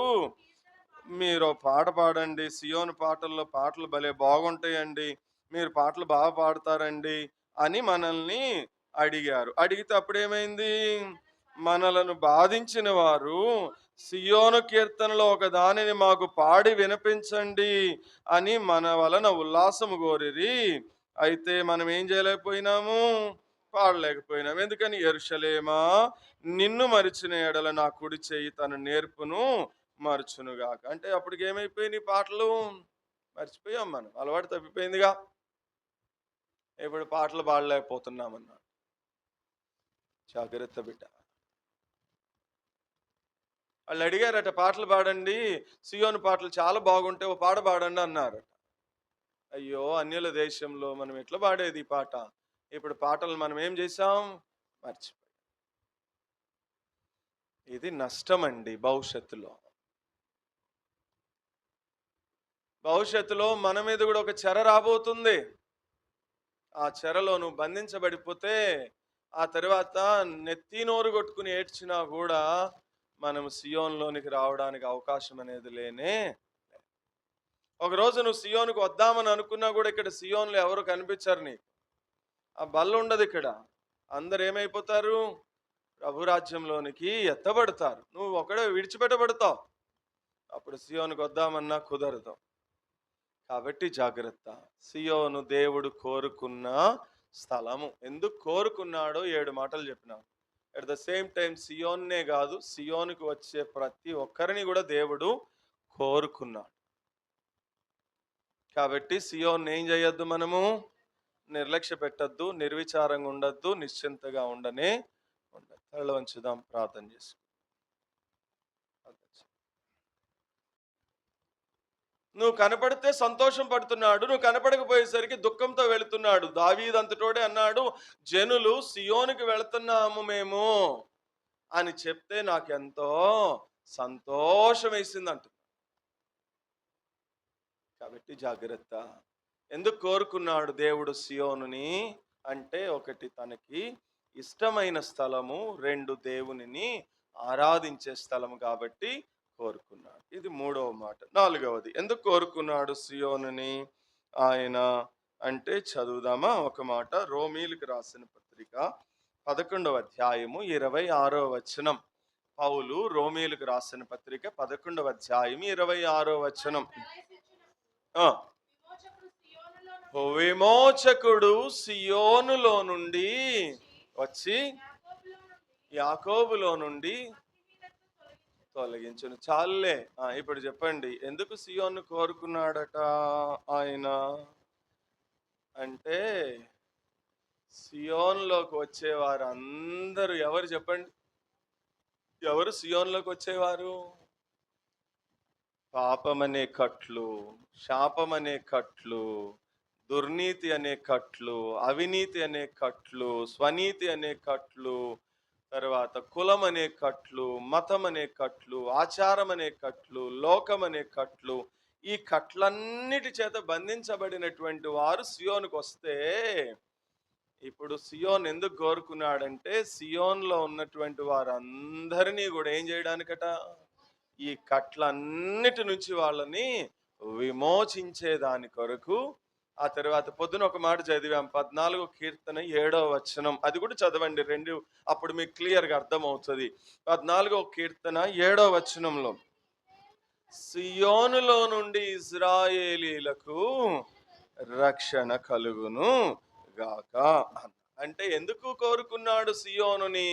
మీరు పాట పాడండి, సియోను పాటల్లో పాటలు భలే బాగుంటాయండి, మీరు పాటలు బాగా పాడతారండి అని మనల్ని అడిగారు. అడిగితే అప్పుడేమైంది? మనలను బాధించిన వారు సియోను కీర్తనలో ఒక దానిని మాకు పాడి వినిపించండి అని మన వలన ఉల్లాసము కోరిరి. అయితే మనం ఏం చేయలేకపోయినాము? పాడలేకపోయినాం. ఎందుకని? యెరూషలేమా, నిన్ను మరిచిన ఎడల నా కుడి చెయ్యి తన నేర్పును మరచునుగాక. అంటే అప్పటికి ఏమైపోయినాయి పాటలు? మర్చిపోయాం, మనం అలవాటు తప్పిపోయిందిగా. ఇప్పుడు పాటలు పాడలేకపోతున్నామన్నా. జాగ్రత్త బిడ్డ. వాళ్ళు అడిగారట, పాటలు పాడండి, సియోను పాటలు చాలా బాగుంటాయి, ఓ పాట పాడండి అన్నారట. అయ్యో, అన్యుల దేశంలో మనం ఎట్లా పాడేది ఈ పాట? ఇప్పుడు పాటలు మనం ఏం చేసాం? మర్చిపోయాం. ఇది నష్టం అండి. భవిష్యత్తులో మన మీద కూడా ఒక చెర రాబోతుంది. ఆ చెరలో నువ్వు బంధించబడిపోతే ఆ తర్వాత నెత్తి నోరు కొట్టుకుని ఏడ్చినా కూడా మనం సియోన్లోనికి రావడానికి అవకాశం అనేది లేనే. ఒకరోజు నువ్వు సియోనుకు వద్దామని అనుకున్నా కూడా ఇక్కడ సియోన్లో ఎవరు కనిపించరు నీకు. ఆ బల్ల ఉండదు ఇక్కడ. అందరు ఏమైపోతారు? ప్రభురాజ్యంలోనికి ఎత్తబడతారు. నువ్వు ఒకడే విడిచిపెట్టబడతావు. అప్పుడు సియోనుకు వద్దామన్నా కుదరదు. కాబట్టి జాగ్రత్త. సియోను దేవుడు కోరుకున్న స్థలము. ఎందుకు కోరుకున్నాడో 7 మాటలు చెప్పినాడు. అట్ ద సేమ్ టైం సియోన్నే కాదు, సియోనుకు వచ్చే ప్రతి ఒక్కరిని కూడా దేవుడు కోరుకున్నాడు. కాబట్టి సియోన్ ఏం చేయొద్దు? మనము నిర్లక్ష్య పెట్టద్దు, నిర్విచారంగా ఉండద్దు, నిశ్చింతగా ఉండదు. తల వంచుదాం, ప్రార్థన చేసుకుందాం. నువ్వు కనపడితే సంతోషం పడుతున్నాడు, నువ్వు కనపడకపోయేసరికి దుఃఖంతో వెళుతున్నాడు. దావీదు అంతటోడే అన్నాడు, జనులు సియోనుకి వెళుతున్నాము మేము అని చెప్తే నాకెంతో సంతోషం వేసిందంట. కాబట్టి జాగ్రత్త. ఎందుకు కోరుకున్నాడు దేవుడు సియోనుని అంటే, ఒకటి తనకి ఇష్టమైన స్థలము, 2 దేవునిని ఆరాధించే స్థలము కాబట్టి కోరుకున్నాడు. ఇది 3వ మాట. 4వది, ఎందుకు కోరుకున్నాడు సియోనుని ఆయన అంటే చదువుదామా ఒక మాట. రోమీలకు రాసిన పత్రిక 11వ అధ్యాయము 26వ వచనం. పౌలు రోమీయులకు రాసిన పత్రిక 11వ అధ్యాయం 26వ వచనం. విమోచకుడు సియోనులో నుండి వచ్చి యాకోబులో నుండి తొలగించును. చాలులే. ఇప్పుడు చెప్పండి, ఎందుకు సియోను కోరుకున్నాడట ఆయన అంటే, సియోన్లోకి వచ్చేవారు అందరూ ఎవరు చెప్పండి? ఎవరు సియోన్లోకి వచ్చేవారు? పాపమనే కట్లు, శాపమనే కట్లు, దుర్నీతి అనే కట్లు, అవినీతి అనే కట్లు, స్వనీతి అనే కట్లు, తర్వాత కులం అనే కట్లు, మతం అనే కట్లు, ఆచారం అనే కట్లు, లోకం అనే కట్లు, ఈ కట్లన్నిటి చేత బంధించబడినటువంటి వారు సియోనుకు వస్తే, ఇప్పుడు సియోన్ ఎందుకు కోరుకున్నాడంటే, సియోన్లో ఉన్నటువంటి వారందరినీ కూడా ఏం చేయడానికట? ఈ కట్లన్నిటి నుంచి వాళ్ళని విమోచించేదాని కొరకు. ఆ తర్వాత పొద్దున ఒక మాట చదివాం, 14వ కీర్తన 7వ వచనం. అది కూడా చదవండి, రెండు, అప్పుడు మీకు క్లియర్గా అర్థమవుతుంది. 14వ కీర్తన 7వ వచనంలో, సియోనులో నుండి ఇజ్రాయేలీలకు రక్షణ కలుగును గాక. అంటే ఎందుకు కోరుకున్నాడు సియోనుని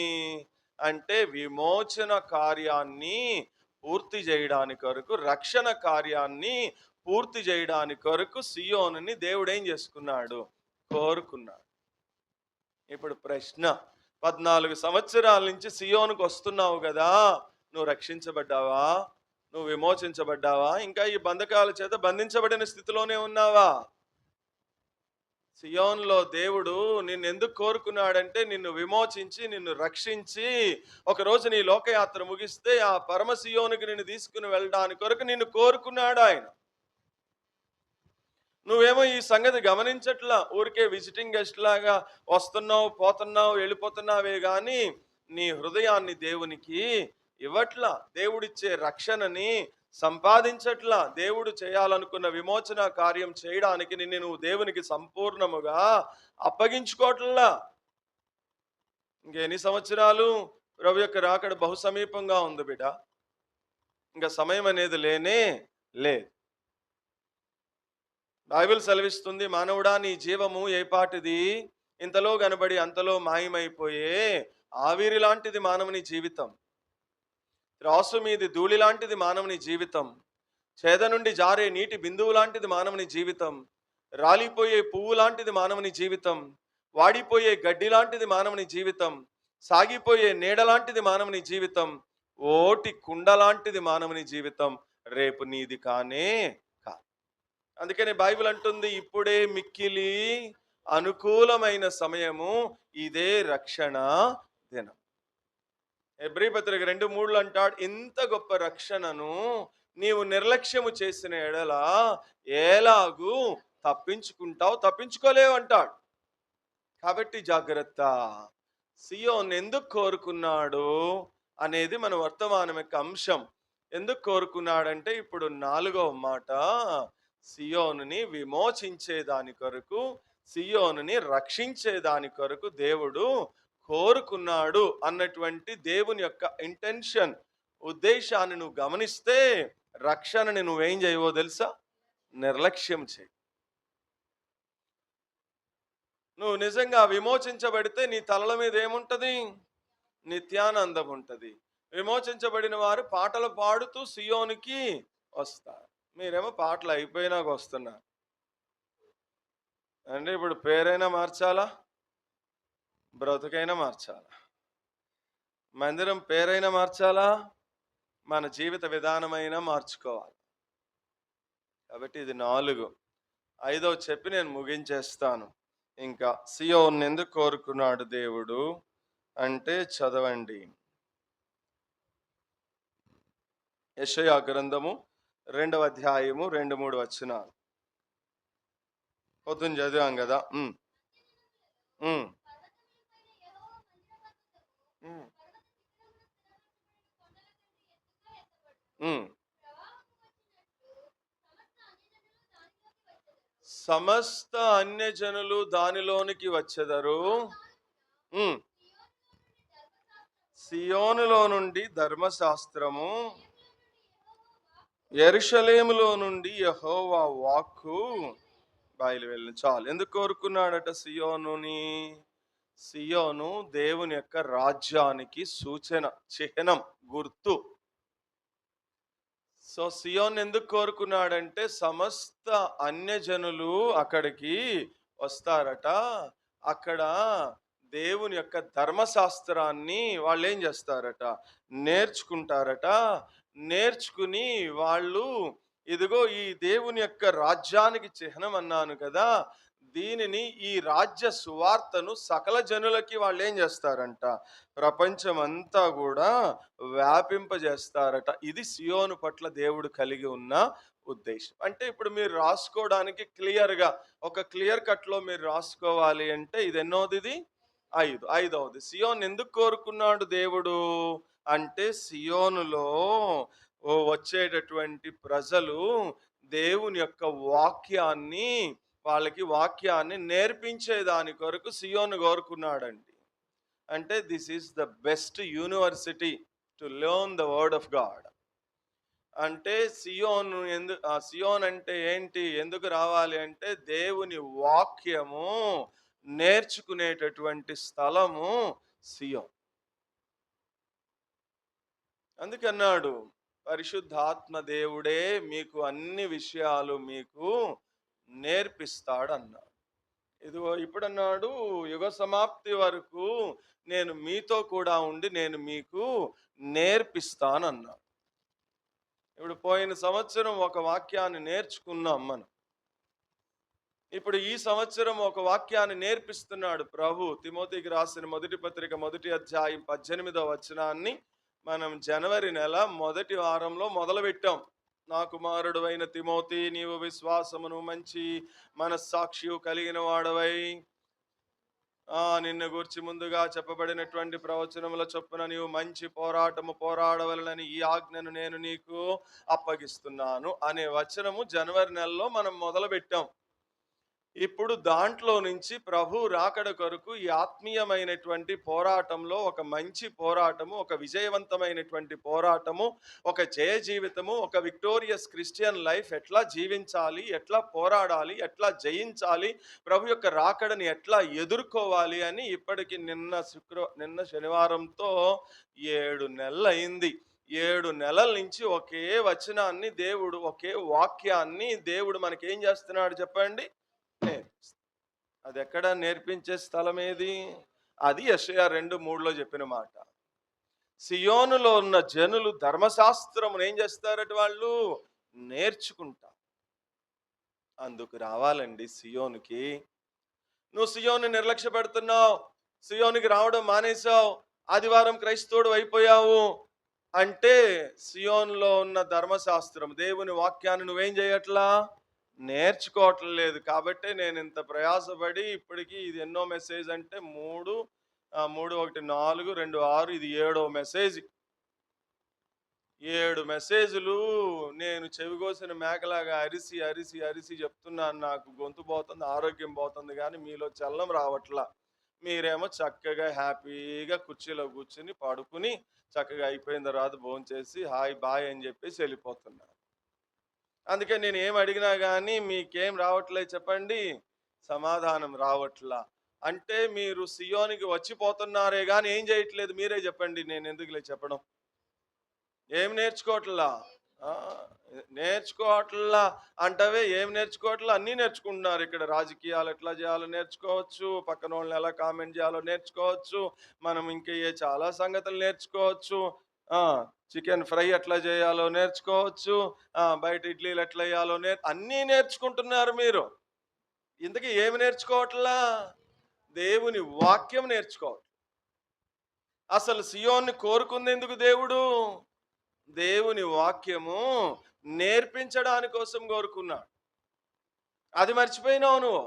అంటే, విమోచన కార్యాన్ని పూర్తి చేయడానికి కొరకు, రక్షణ కార్యాన్ని పూర్తి చేయడానికి కొరకు సియోనుని దేవుడు ఏం చేసుకున్నాడు? కోరుకున్నాడు. ఇప్పుడు ప్రశ్న, 14 సంవత్సరాల నుంచి సియోనుకు వస్తున్నావు కదా, నువ్వు రక్షించబడ్డావా? నువ్వు విమోచించబడ్డావా? ఇంకా ఈ బంధకాల చేత బంధించబడిన స్థితిలోనే ఉన్నావా? సియోన్లో దేవుడు నిన్ను ఎందుకు కోరుకున్నాడంటే, నిన్ను విమోచించి, నిన్ను రక్షించి, ఒకరోజు నీ లోకయాత్ర ముగిస్తే ఆ పరమ సియోనుకి నిన్ను తీసుకుని వెళ్ళడానికి కొరకు నిన్ను కోరుకున్నాడు ఆయన. నువ్వేమో ఈ సంగతి గమనించట్లా, ఊరికే విజిటింగ్ గెస్ట్ లాగా వస్తున్నావు, పోతున్నావు, వెళ్ళిపోతున్నావే గాని నీ హృదయాన్ని దేవునికి ఇవ్వట్లా. దేవుడిచ్చే రక్షణని సంపాదించట్లా. దేవుడు చేయాలనుకున్న విమోచన కార్యం చేయడానికి నిన్ను నువ్వు దేవునికి సంపూర్ణముగా అప్పగించుకోవట్లా. ఇంకెన్ని సంవత్సరాలు? ప్రభు యొక్క రాకడ బహు సమీపంగా ఉంది బిడ్డ. ఇంకా సమయం అనేది లేనే లేదు. బైబిల్ సెలవిస్తుంది, మానవుడా నీ జీవము ఏపాటిది, ఇంతలో కనబడి అంతలో మాయమైపోయే ఆవిరి లాంటిది మానవుని జీవితం. త్రాసు మీది ధూళి లాంటిది మానవుని జీవితం. చేద నుండి జారే నీటి బిందువు లాంటిది మానవుని జీవితం. రాలిపోయే పువ్వు లాంటిది మానవుని జీవితం. వాడిపోయే గడ్డి లాంటిది మానవుని జీవితం. సాగిపోయే నీడ లాంటిది మానవుని జీవితం. ఓటి కుండ లాంటిది మానవుని జీవితం. రేపు నీది కానే కాదు. అందుకని బైబిల్ అంటుంది, ఇప్పుడే మిక్కిలి అనుకూలమైన సమయము, ఇదే రక్షణ దినం. హెబ్రీ పత్రిక 2:3 అంటాడు, ఇంత గొప్ప రక్షణను నీవు నిర్లక్ష్యము చేసిన ఎడల ఎలాగూ తప్పించుకుంటావు, తప్పించుకోలేవు అంటాడు. కాబట్టి జాగ్రత్త. సియోన్ ఎందుకు కోరుకున్నాడు అనేది మన వర్తమానం యొక్క అంశం. ఎందుకు కోరుకున్నాడంటే, ఇప్పుడు 4వ మాట, సియోనుని విమోచించేదాని కొరకు, సియోనుని రక్షించేదాని కొరకు దేవుడు కోరుకున్నాడు అన్నటువంటి దేవుని యొక్క ఇంటెన్షన్, ఉద్దేశాన్ని నువ్వు గమనిస్తే, రక్షణని నువ్వేం చేయవో తెలుసా? నిర్లక్ష్యం చేయి. నువ్వు నిజంగా విమోచించబడితే నీ తలల మీద ఏముంటది? నిత్యానందం ఉంటది. విమోచించబడిన వారు పాటలు పాడుతూ సియోనికి వస్తారు. మీరేమో పాటలు అయిపోయినాక వస్తున్నారు. అంటే ఇప్పుడు పేరైనా మార్చాలా, బ్రతుకైనా మార్చాలా, మందిరం పేరైనా మార్చాలా, మన జీవిత విధానమైనా మార్చుకోవాలి. కాబట్టి ఇది 4. 5వ చెప్పి నేను ముగించేస్తాను. ఇంకా సియోన్ ఎందుకు కోరుకున్నాడు దేవుడు అంటే, చదవండి, యెషయా గ్రంథము 2వ అధ్యాయము 2-3 వచనాలు. పొద్దున్న చదివాం కదా. సమస్త అన్యజనులు దానిలోనికి వచ్చెదరు. సియోనులో నుండి ధర్మశాస్త్రము, యెరూషలేములో నుండి యెహోవా వాక్కు బయలువెళ్ళింది. చాలు. ఎందుకు కోరుకున్నాడట సియోనుని? సియోను దేవుని యొక్క రాజ్యానికి సూచన, చిహ్నం, గుర్తు. సో సియోన్ ఎందుకు కోరుకున్నాడంటే సమస్త అన్యజనులు అక్కడికి వస్తారట. అక్కడ దేవుని యొక్క ధర్మశాస్త్రాన్ని వాళ్ళు ఏం చేస్తారట, నేర్చుకుంటారట. నేర్చుకుని వాళ్ళు, ఇదిగో ఈ దేవుని యొక్క రాజ్యానికి చిహ్నం అన్నాను కదా, దీనిని, ఈ రాజ్య సువార్తను సకల జనులకి వాళ్ళు ఏం చేస్తారంట, ప్రపంచమంతా కూడా వ్యాపింపజేస్తారట. ఇది సియోను పట్ల దేవుడు కలిగి ఉన్న ఉద్దేశం. అంటే ఇప్పుడు మీరు రాసుకోవడానికి క్లియర్గా, ఒక క్లియర్ కట్లో మీరు రాసుకోవాలి అంటే ఇది ఎన్నోది? ఇది ఐదవది. సియోన్ ఎందుకు కోరుకున్నాడు దేవుడు అంటే, సియోనులో వచ్చేటటువంటి ప్రజలు దేవుని యొక్క వాక్యాన్ని, వాళ్ళకి వాక్యాన్ని నేర్పించే దాని కొరకు సియోను కోరుకున్నాడండి. అంటే this is the best university to learn the word of God. అంటే సియోన్ అంటే ఏంటి, ఎందుకు రావాలి అంటే దేవుని వాక్యము నేర్చుకునేటటువంటి స్థలము సియోన్. అందుకన్నాడు, పరిశుద్ధాత్మ దేవుడే మీకు అన్ని విషయాలు మీకు నేర్పిస్తాడు అన్నాడు. ఇదిగో ఇప్పుడన్నాడు, యుగ సమాప్తి వరకు నేను మీతో కూడా ఉండి నేను మీకు నేర్పిస్తానన్నాడు. ఇప్పుడు పోయిన సంవత్సరం ఒక వాక్యాన్ని నేర్చుకున్నాం మనం. ఇప్పుడు ఈ సంవత్సరం ఒక వాక్యాన్ని నేర్పిస్తున్నాడు ప్రభు. తిమోతికి రాసిన మొదటి పత్రిక 1వ అధ్యాయం 18వ వచనాన్ని మనం జనవరి నెల మొదటి వారంలో మొదలుపెట్టాం. నా కుమారుడు అయిన తిమోతి, నీవు విశ్వాసమును మంచి మనస్సాక్షియు కలిగిన వాడవై నిన్ను గూర్చి ముందుగా చెప్పబడినటువంటి ప్రవచనముల చొప్పున నీవు మంచి పోరాటము పోరాడవలనని ఈ ఆజ్ఞను నేను నీకు అప్పగిస్తున్నాను అనే వచనము జనవరి నెలలో మనం మొదలుపెట్టాం. ఇప్పుడు దాంట్లో నుంచి ప్రభు రాకడ కొరకు ఈ ఆత్మీయమైనటువంటి పోరాటంలో ఒక మంచి పోరాటము, ఒక విజయవంతమైనటువంటి పోరాటము, ఒక జయ జీవితము, ఒక విక్టోరియస్ క్రిస్టియన్ లైఫ్ ఎట్లా జీవించాలి, ఎట్లా పోరాడాలి, ఎట్లా జయించాలి, ప్రభు యొక్క రాకడని ఎట్లా ఎదుర్కోవాలి అని ఇప్పటికి నిన్న శనివారంతో 7 నెలలు అయింది. 7 నెలల నుంచి ఒకే వచనాన్ని దేవుడు, ఒకే వాక్యాన్ని దేవుడు మనకేం చేస్తున్నాడు చెప్పండి, అది ఎక్కడ నేర్పించే స్థలం ఏది? అది యెషయా 2:3లో చెప్పిన మాట. సియోనులో ఉన్న జనులు ధర్మశాస్త్రమును ఏం చేస్తారట, వాళ్ళు నేర్చుకుంటారు. అందుకు రావాలండి సియోనుకి. నువ్వు సియోను నిర్లక్ష్య పెడుతున్నావు, సియోనుకి రావడం మానేశావు, ఆదివారం క్రైస్తవుడు అయిపోయావు అంటే సియోనులో ఉన్న ధర్మశాస్త్రం, దేవుని వాక్యాన్ని నువ్వేం చేయట్లా, నేర్చుకోవట్లేదు. కాబట్టే నేను ఇంత ప్రయాసపడి ఇప్పటికీ ఇది ఎన్నో మెసేజ్ అంటే 3 1 4 2 6 ఇది 7వ మెసేజ్. 7 మెసేజ్లు నేను చెవిగోసిన మేకలాగా అరిసి అరిసి అరిసి చెప్తున్నాను. నాకు గొంతు పోతుంది, ఆరోగ్యం పోతుంది, కానీ మీలో చల్లం రావట్లా. మీరేమో చక్కగా హ్యాపీగా కుర్చీలో కూర్చుని పడుకుని చక్కగా అయిపోయిన తర్వాత భోంచేసి హాయ్ బాయ్ అని చెప్పేసి వెళ్ళిపోతున్నారు. అందుకే నేను ఏం అడిగినా కానీ మీకేం రావట్లేదు చెప్పండి, సమాధానం రావట్లా. అంటే మీరు సియోనికి వచ్చిపోతున్నారే కానీ ఏం చేయట్లేదు. మీరే చెప్పండి, నేను ఎందుకులే చెప్పడం. ఏం నేర్చుకోవట్లా, నేర్చుకోవట్లా అంటవే, ఏం నేర్చుకోవట్లా, అన్నీ నేర్చుకుంటున్నారు. ఇక్కడ రాజకీయాలు ఎట్లా చేయాలో నేర్చుకోవచ్చు, పక్కన వాళ్ళని ఎలా కామెంట్ చేయాలో నేర్చుకోవచ్చు, మనం ఇంకా చాలా సంగతులు నేర్చుకోవచ్చు. చికెన్ ఫ్రై ఎట్లా చేయాలో నేర్చుకోవచ్చు, బయట ఇడ్లీలు ఎట్లా వేయాలో అన్నీ నేర్చుకుంటున్నారు మీరు. ఇంతకీ ఏమి నేర్చుకోవట్లా, దేవుని వాక్యం నేర్చుకోవట్లేదు. అసలు సియోన్ని కోరుకుంది ఎందుకు దేవుడు, దేవుని వాక్యము నేర్పించడాని కోసం కోరుకున్నాడు. అది మర్చిపోయినావు నువ్వు.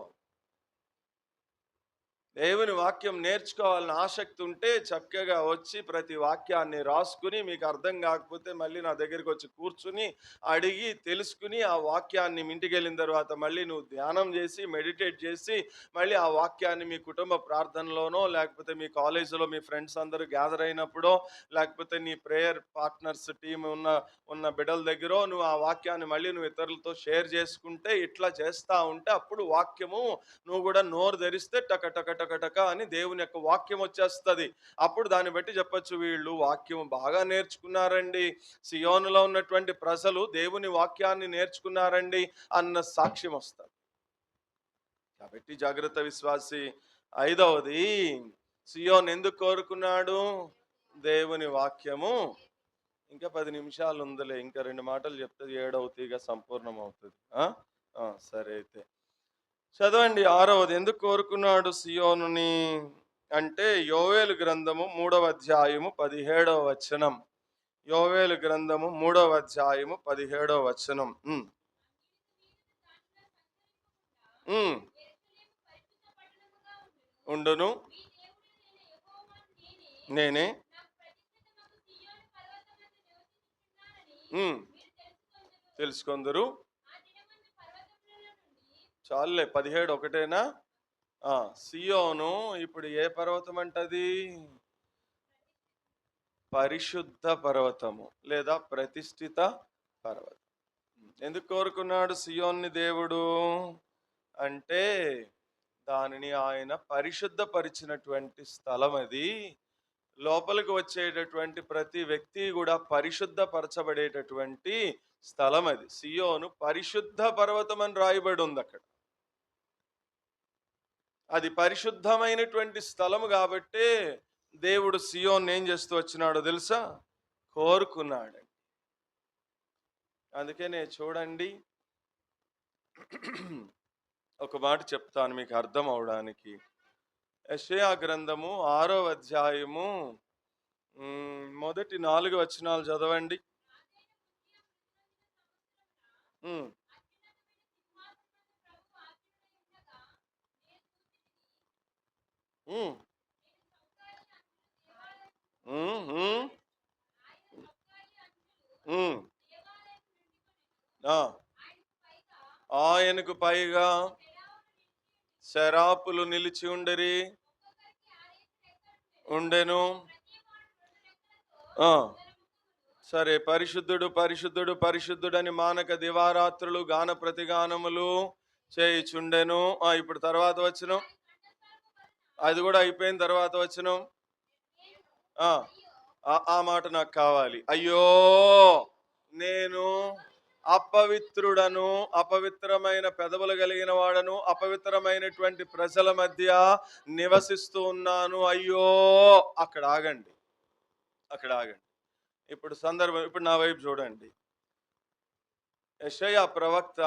దేవుని వాక్యం నేర్చుకోవాలని ఆసక్తి ఉంటే చక్కగా వచ్చి ప్రతి వాక్యాన్ని రాసుకుని, మీకు అర్థం కాకపోతే మళ్ళీ నా దగ్గరికి వచ్చి కూర్చుని అడిగి తెలుసుకుని, ఆ వాక్యాన్ని ఇంటికి వెళ్ళిన తర్వాత మళ్ళీ నువ్వు ధ్యానం చేసి మెడిటేట్ చేసి మళ్ళీ ఆ వాక్యాన్ని మీ కుటుంబ ప్రార్థనలోనో, లేకపోతే మీ కాలేజీలో మీ ఫ్రెండ్స్ అందరూ గ్యాదర్ అయినప్పుడో, లేకపోతే నీ ప్రేయర్ పార్ట్నర్స్ టీం ఉన్న ఉన్న బిడ్డల దగ్గర నువ్వు ఆ వాక్యాన్ని మళ్ళీ నువ్వు ఇతరులతో షేర్ చేసుకుంటే, ఇట్లా చేస్తా ఉంటే అప్పుడు వాక్యము నువ్వు కూడా నోరు ధరిస్తే టక టక టక టక అని దేవుని యొక్క వాక్యం వచ్చేస్తుంది. అప్పుడు దాన్ని బట్టి చెప్పొచ్చు, వీళ్ళు వాక్యం బాగా నేర్చుకున్నారండి, సియోనులో ఉన్నటువంటి ప్రజలు దేవుని వాక్యాన్ని నేర్చుకున్నారండి అన్న సాక్ష్యం వస్తుంది. కాబట్టి జాగ్రత్త విశ్వాసి. ఐదవది, సియోన్ ఎందుకు కోరుకున్నాడు? దేవుని వాక్యము. ఇంకా 10 నిమిషాలు ఉందిలే, ఇంకా 2 మాటలు చెప్తే 7వ తీగ సంపూర్ణం అవుతుంది. సరే అయితే చదవండి. 6వది, ఎందుకు కోరుకున్నాడు సియోనుని అంటే యోవేలు గ్రంథము 3వ అధ్యాయము 17వ వచనం. యోవేలు గ్రంథము 3వ అధ్యాయము 17వ వచనం. ఉండును నేనే తెలుసుకొందరు. చాలులే, 17 ఒకటేనా? సియోను ఇప్పుడు ఏ పర్వతం అంటది? పరిశుద్ధ పర్వతము లేదా ప్రతిష్ఠిత పర్వతం. ఎందుకు కోరుకున్నాడు సియోన్ని దేవుడు అంటే దానిని ఆయన పరిశుద్ధపరిచినటువంటి స్థలం. అది లోపలికి వచ్చేటటువంటి ప్రతి వ్యక్తి కూడా పరిశుద్ధపరచబడేటటువంటి స్థలం. అది సియోను పరిశుద్ధ పర్వతం అని రాయబడి ఉంది అక్కడ. అది పరిశుద్ధమైనటువంటి స్థలము కాబట్టి దేవుడు సియోన్ ఏం చేస్తూ వచ్చినాడో తెలుసా? కోరుకున్నాడు. అందుకనే చూడండి, ఒక మాట చెప్తాను మీకు అర్థం అవడానికి. యెషయా గ్రంథము 6వ అధ్యాయము మొదటి 4 వచనాలు చదవండి. ఆయనకు పైగా శరాపులు నిలిచి ఉండెను. సరే, పరిశుద్ధుడు పరిశుద్ధుడు పరిశుద్ధుడని మానక దివారాత్రులు గాన ప్రతిగానములు చేయుచుండెను. ఇప్పుడు తర్వాత వచనం, అది కూడా అయిపోయిన తర్వాత వచనం. ఆ మాట నాకు కావాలి. అయ్యో, నేను అపవిత్రుడను, అపవిత్రమైన పెదవులు కలిగిన వాడను, అపవిత్రమైనటువంటి ప్రజల మధ్య నివసిస్తూ ఉన్నాను. అయ్యో. అక్కడ ఆగండి. ఇప్పుడు సందర్భం, ఇప్పుడు నా వైపు చూడండి. యెషయా ప్రవక్త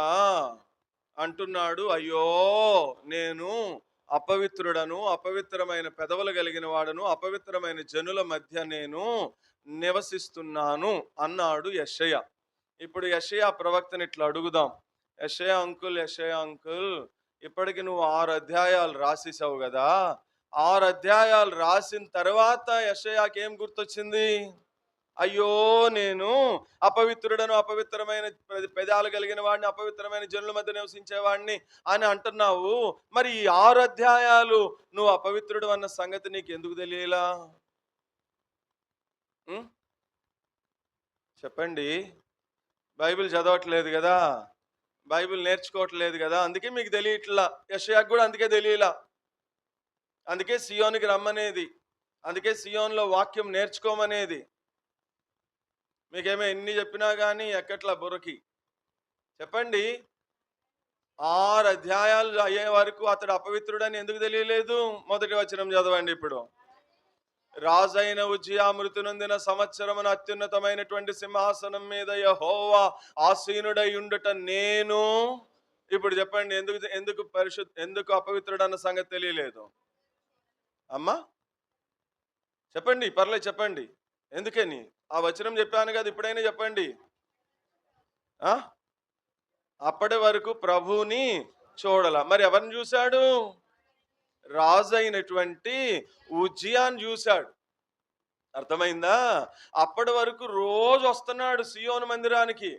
అంటున్నాడు, అయ్యో నేను అపవిత్రుడను, అపవిత్రమైన పెదవులు కలిగిన వాడను, అపవిత్రమైన జనుల మధ్య నేను నివసిస్తున్నాను అన్నాడు యెషయా. ఇప్పుడు యెషయా ప్రవక్తని ఇట్లా అడుగుదాం, యెషయా అంకుల్, ఇప్పటికి నువ్వు 6 అధ్యాయాలు రాసేసావు కదా. 6 అధ్యాయాలు రాసిన తర్వాత యెషయాకి ఏం గుర్తొచ్చింది? అయ్యో నేను అపవిత్రుడను, అపవిత్రమైన పెదాలు కలిగిన వాడిని, అపవిత్రమైన జనుల మధ్య నివసించేవాడిని అని అంటున్నావు. మరి ఈ 6 అధ్యాయాలు నువ్వు అపవిత్రుడు అన్న సంగతి నీకు ఎందుకు తెలియలా? చెప్పండి. బైబిల్ చదవట్లేదు కదా, బైబిల్ నేర్చుకోవట్లేదు కదా, అందుకే మీకు తెలియట్లా. యెషయాకు కూడా అందుకే తెలియలా. అందుకే సియోనికి రమ్మనేది, అందుకే సియోన్లో వాక్యం నేర్చుకోమనేది. మీకేమో ఎన్ని చెప్పినా కానీ ఎక్కట్లా బుర్రకి. చెప్పండి. 6 అధ్యాయాలు అయ్యే వరకు అతడు అపవిత్రుడని ఎందుకు తెలియలేదు? మొదటి వచనం చదవండి. ఇప్పుడు రాజైన ఉజ్జియా మృతి నొందిన సంవత్సరమున అత్యున్నతమైనటువంటి సింహాసనం మీద యెహోవా ఆసీనుడై ఉండుట నేను. ఇప్పుడు చెప్పండి, ఎందుకు అపవిత్రుడన్న సంగతి తెలియలేదు? అమ్మా చెప్పండి, పర్లేదు చెప్పండి. ఎందుకని? ఆ వచనం చెప్పాను కదా, ఇప్పుడైనా చెప్పండి. అప్పటి వరకు ప్రభువుని చూడాల. మరి ఎవరిని చూశాడు? రాజు అయినటువంటి ఉజ్జియాను చూశాడు. అర్థమైందా? అప్పటి వరకు రోజు వస్తున్నాడు సియోను మందిరానికి.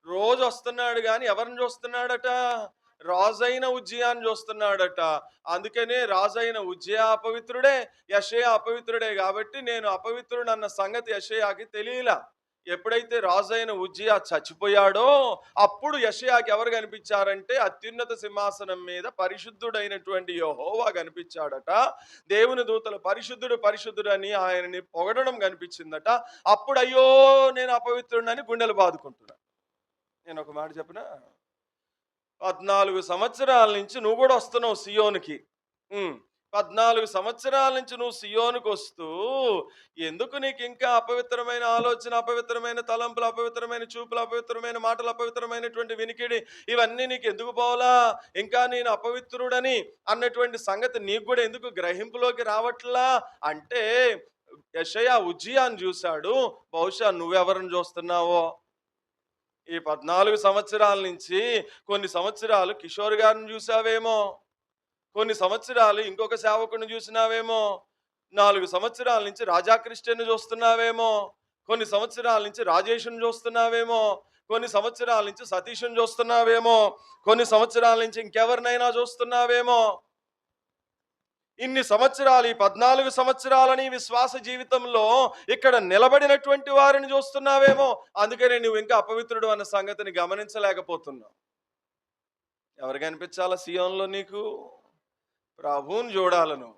రోజు వస్తున్నాడు గాని ఎవరిని చూస్తున్నాడట? రాజైన ఉజ్జియాని చూస్తున్నాడట. అందుకనే రాజైన ఉజ్జియా అపవిత్రుడే, యెషయా అపవిత్రుడే కాబట్టి నేను అపవిత్రుడన్న సంగతి యెషయాకి తెలియలా. ఎప్పుడైతే రాజైన ఉజ్జియా చచ్చిపోయాడో అప్పుడు యెషయాకి ఎవరు కనిపించారంటే అత్యున్నత సింహాసనం మీద పరిశుద్ధుడైనటువంటి యెహోవా కనిపించాడట. దేవుని దూతలు పరిశుద్ధుడు పరిశుద్ధుడు అని ఆయనని పొగడడం కనిపించిందట. అప్పుడు అయ్యో నేను అపవిత్రుడని గుండెలు బాదుకుంటున్నాను. నేను ఒక మాట చెప్పనా? 14 సంవత్సరాల నుంచి నువ్వు కూడా వస్తున్నావు సియోనుకి. 14 సంవత్సరాల నుంచి నువ్వు సియోనుకు వస్తూ ఎందుకు నీకు ఇంకా అపవిత్రమైన ఆలోచన, అపవిత్రమైన తలంపులు, అపవిత్రమైన చూపులు, అపవిత్రమైన మాటలు, అపవిత్రమైనటువంటి వినికిడి ఇవన్నీ నీకు ఎందుకు పోవాలా? ఇంకా నేను అపవిత్రుడని అన్నటువంటి సంగతి నీకు కూడా ఎందుకు గ్రహింపులోకి రావట్లా అంటే యెషయా ఉజ్జియాను చూశాడు. బహుశా నువ్వెవరిని చూస్తున్నావో. ఈ 14 సంవత్సరాల నుంచి కొన్ని సంవత్సరాలు కిషోర్ గారిని చూసావేమో, కొన్ని సంవత్సరాలు ఇంకొక సేవకుడిని చూసినావేమో, 4 సంవత్సరాల నుంచి రాజా క్రిస్టియన్ చూస్తున్నావేమో, కొన్ని సంవత్సరాల నుంచి రాజేష్ని చూస్తున్నావేమో, కొన్ని సంవత్సరాల నుంచి సతీష్ని చూస్తున్నావేమో, కొన్ని సంవత్సరాల నుంచి ఇంకెవరినైనా చూస్తున్నావేమో. ఇన్ని సంవత్సరాలు, ఈ 14 సంవత్సరాలని విశ్వాస జీవితంలో ఇక్కడ నిలబడినటువంటి వారిని చూస్తున్నావేమో. అందుకనే నువ్వు ఇంకా అపవిత్రుడు అన్న సంగతిని గమనించలేకపోతున్నావు. ఎవరు కనిపించాలా సియోన్లో నీకు? ప్రభువుని చూడాలను.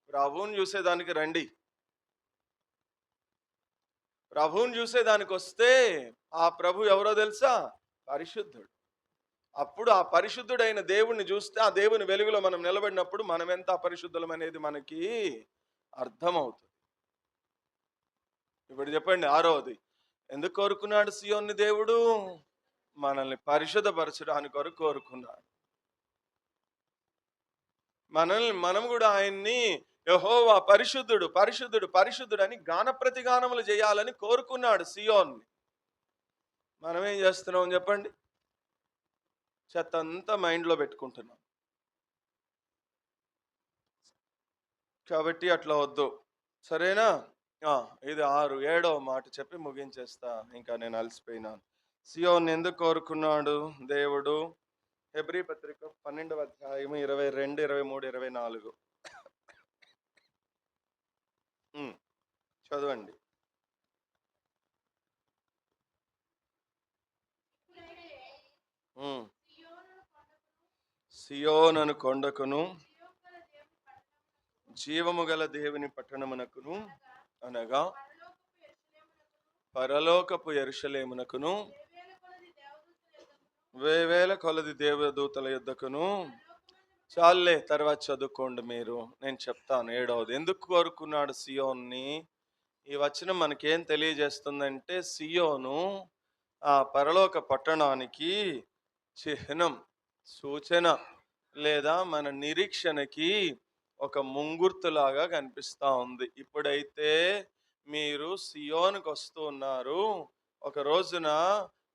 ప్రభువుని చూసేదానికి రండి. ప్రభువుని చూసేదానికి వస్తే ఆ ప్రభు ఎవరో తెలుసా? పరిశుద్ధుడు. అప్పుడు ఆ పరిశుద్ధుడైన దేవుణ్ణి చూస్తే ఆ దేవుని వెలుగులో మనం నిలబడినప్పుడు మనం ఎంత అపరిశుద్ధులం అనేది మనకి అర్థమవుతుంది. ఇప్పుడు చెప్పండి, ఆరోది ఎందుకు కోరుకున్నాడు సియోన్ని దేవుడు? మనల్ని పరిశుద్ధపరచడానికి కొరకు కోరుకున్నాడు. మనం కూడా ఆయన్ని యెహోవా పరిశుద్ధుడు పరిశుద్ధుడు పరిశుద్ధుడు అని గాన ప్రతిగానములు చేయాలని కోరుకున్నాడు సియోన్ని. మనం ఏం చేస్తున్నాం చెప్పండి? చెత్త అంతా మైండ్లో పెట్టుకుంటున్నాం. కాబట్టి అట్లా వద్దు, సరేనా? ఇది 6, 7వ మాట చెప్పి ముగించేస్తా, ఇంకా నేను అలసిపోయినాను. సియోన్ ఎందుకు కోరుకున్నాడు దేవుడు? హెబ్రీ పత్రిక 12వ అధ్యాయం 22, 23, 24 చదవండి. సియోను కొండకును జీవము గల దేవుని పట్టణమునకును అనగా పరలోకపు యెరూషలేమునకును వేవేల కొలది దేవదూతల యుద్ధకును. చాలే, తర్వాత చదువుకోండి మీరు, నేను చెప్తాను. 7వది ఎందుకు కోరుకున్నాడు సియోన్ని? ఈ వచనం మనకేం తెలియజేస్తుందంటే సియోను ఆ పరలోక పట్టణానికి చిహ్నం, సూచన లేదా మన నిరీక్షణకి ఒక ముంగుర్తులాగా కనిపిస్తూ ఉంది. ఇప్పుడైతే మీరు సియోనుకు వస్తూ ఉన్నారు. ఒక రోజున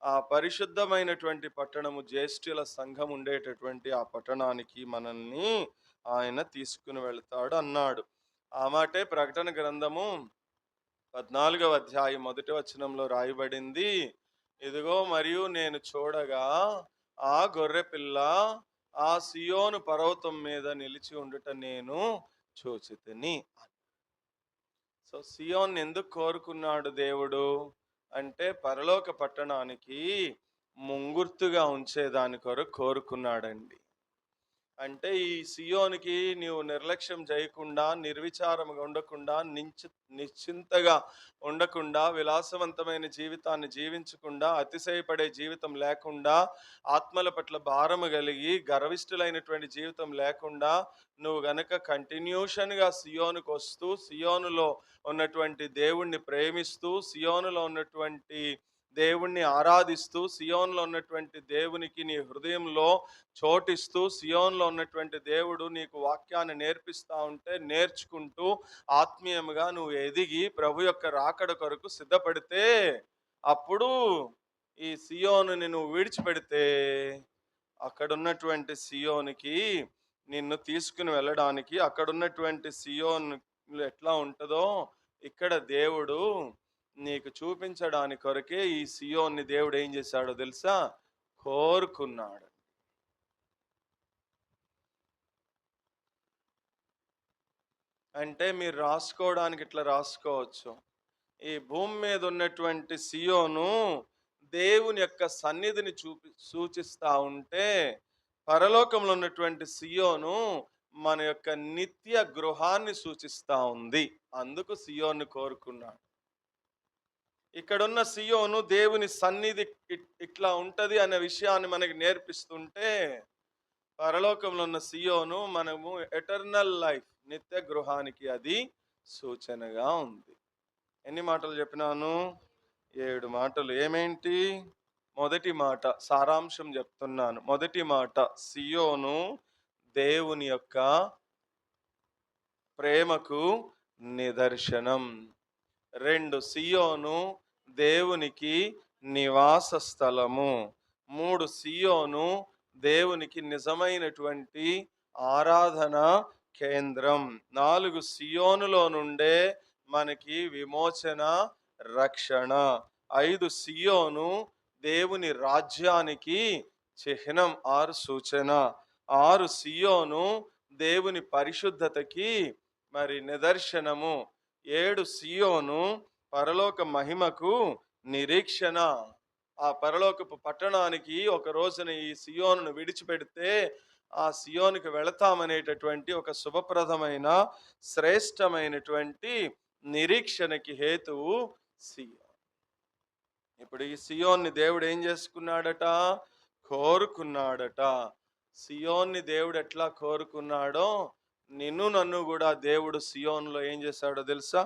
ఆ పరిశుద్ధమైనటువంటి పట్టణము, జ్యేష్ఠుల సంఘం ఉండేటటువంటి ఆ పట్టణానికి మనల్ని ఆయన తీసుకుని వెళ్తాడు అన్నాడు. ఆ మాటే ప్రకటన గ్రంథము 14వ అధ్యాయం 1వ వచనంలో రాయబడింది. ఇదిగో మరియు నేను చూడగా ఆ గొర్రె పిల్ల ఆ సియోను పర్వతం మీద నిలిచి ఉండుట నేను చూచితిని. సో సియోన్ ఎందుకు కోరుకున్నాడు దేవుడు అంటే పరలోక పట్టణానికి ముంగుర్తుగా ఉంచేదాని కొరకు కోరుకున్నాడండి. అంటే ఈ సియోనికి నీవు నిర్లక్ష్యం చేయకుండా, నిర్విచారంగా ఉండకుండా, నిశ్చింతగా ఉండకుండా, విలాసవంతమైన జీవితాన్ని జీవించకుండా, అతిశయపడే జీవితం లేకుండా, ఆత్మల పట్ల భారము కలిగి గర్విష్ఠులైనటువంటి జీవితం లేకుండా నువ్వు గనక కంటిన్యూషన్గా సియోనుకు వస్తూ, సియోనులో ఉన్నటువంటి దేవుణ్ణి ప్రేమిస్తూ, సియోనులో ఉన్నటువంటి దేవుణ్ణి ఆరాధిస్తూ, సియోన్లో ఉన్నటువంటి దేవునికి నీ హృదయంలో చోటిస్తూ, సియోన్లో ఉన్నటువంటి దేవుడు నీకు వాక్యాన్ని నేర్పిస్తూ ఉంటే నేర్చుకుంటూ ఆత్మీయంగా నువ్వు ఎదిగి ప్రభు యొక్క రాకడ కొరకు సిద్ధపడితే అప్పుడు ఈ సియోనుని నువ్వు విడిచిపెడితే అక్కడ ఉన్నటువంటి సియోనికి నిన్ను తీసుకుని వెళ్ళడానికి అక్కడున్నటువంటి సియోన్ ఎట్లా ఉంటుందో ఇక్కడ దేవుడు నీకు చూపించడానికి కొరకే ఈ సియోన్ని దేవుడు ఏం చేశాడో తెలుసా? కోరుకున్నాడు. అంటే మీరు రాసుకోవడానికి ఇట్లా రాసుకోవచ్చు. ఈ భూమి మీద ఉన్నటువంటి సియోను దేవుని యొక్క సన్నిధిని సూచిస్తా ఉంటే, పరలోకంలో ఉన్నటువంటి సియోను మన యొక్క నిత్య గృహాన్ని సూచిస్తా ఉంది. అందుకు సియోన్ని కోరుకున్నాడు. ఇక్కడున్న సియోను దేవుని సన్నిధి ఇట్లా ఉంటది అనే విషయాన్ని మనకి నేర్పిస్తుంటే, పరలోకంలో ఉన్న సియోను మనము ఎటర్నల్ లైఫ్ నిత్య గృహానికి అది సూచనగా ఉంది. ఎన్ని మాటలు చెప్పినాను? 7 మాటలు. ఏమేంటి? మొదటి మాట సారాంశం చెప్తున్నాను. మొదటి మాట సియోను దేవుని యొక్క ప్రేమకు నిదర్శనం. 2 సియోను దేవునికి నివాస స్థలము. 3 సియోను దేవునికి నిజమైనటువంటి ఆరాధన కేంద్రం. 4 సియోనులో నుండే మనకి విమోచన, రక్షణ. 5 సియోను దేవుని రాజ్యానికి చిహ్నం, 6 సూచన. 6 సియోను దేవుని పరిశుద్ధతకి మరి నిదర్శనము. 7 సియోను పరలోక మహిమకు నిరీక్షణ. ఆ పరలోకపు పట్టణానికి ఒక రోజున ఈ సియోనును విడిచిపెడితే ఆ సియోనుకి వెళతామనేటటువంటి ఒక శుభప్రదమైన శ్రేష్టమైనటువంటి నిరీక్షణకి హేతువు సియోన్. ఇప్పుడు ఈ సియోన్ని దేవుడు ఏం చేసుకున్నాడట? కోరుకున్నాడట. సియోన్ని దేవుడు ఎట్లా కోరుకున్నాడో నిన్ను నన్ను కూడా దేవుడు సియోన్లో ఏం చేశాడో తెలుసా?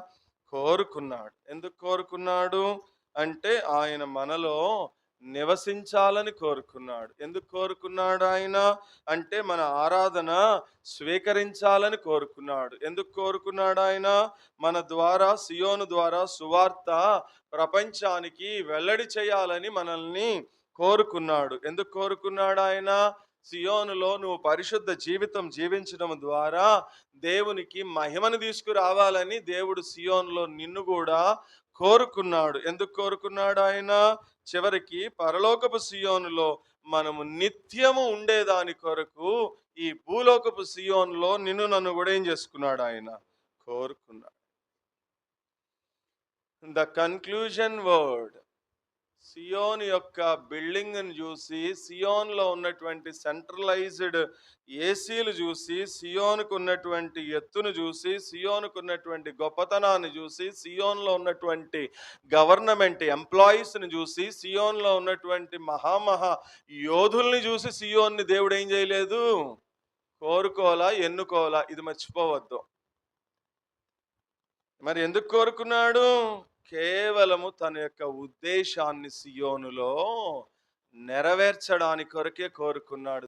కోరుకున్నాడు. ఎందుకు కోరుకున్నాడు అంటే ఆయన మనలో నివసించాలని కోరుకున్నాడు. ఎందుకు కోరుకున్నాడు ఆయన అంటే మన ఆరాధన స్వీకరించాలని కోరుకున్నాడు. ఎందుకు కోరుకున్నాడు ఆయన? మన ద్వారా, సియోను ద్వారా సువార్త ప్రపంచానికి వెల్లడి చేయాలని మనల్ని కోరుకున్నాడు. ఎందుకు కోరుకున్నాడు ఆయన? సియోనులో నువ్వు పరిశుద్ధ జీవితం జీవించడం ద్వారా దేవునికి మహిమను తీసుకురావాలని దేవుడు సియోనులో నిన్ను కూడా కోరుకున్నాడు. ఎందుకు కోరుకున్నాడు ఆయన? చివరికి పరలోకపు సియోనులో మనము నిత్యము ఉండేదాని కొరకు ఈ భూలోకపు సియోనులో నిన్ను నన్ను కూడా ఏం చేసుకున్నాడు ఆయన? కోరుకున్నాడు. The conclusion word. సియోన్ యొక్క బిల్డింగ్ని చూసి, సియోన్లో ఉన్నటువంటి సెంట్రలైజ్డ్ ఏసీలు చూసి, సియోన్కు ఉన్నటువంటి ఎత్తును చూసి, సియోన్కు ఉన్నటువంటి గొప్పతనాన్ని చూసి, సియోన్లో ఉన్నటువంటి గవర్నమెంట్ ఎంప్లాయీస్ని చూసి, సియోన్లో ఉన్నటువంటి మహామహా యోధుల్ని చూసి సియోన్ని దేవుడు ఏం చేయలేదు? కోరుకోలా, ఎన్నుకోలా. ఇది మర్చిపోవద్దు. మరి ఎందుకు కోరుకున్నాడు? కేవలము తన యొక్క ఉద్దేశాన్ని సియోనులో నెరవేర్చడానికి కొరకే కోరుకున్నాడు.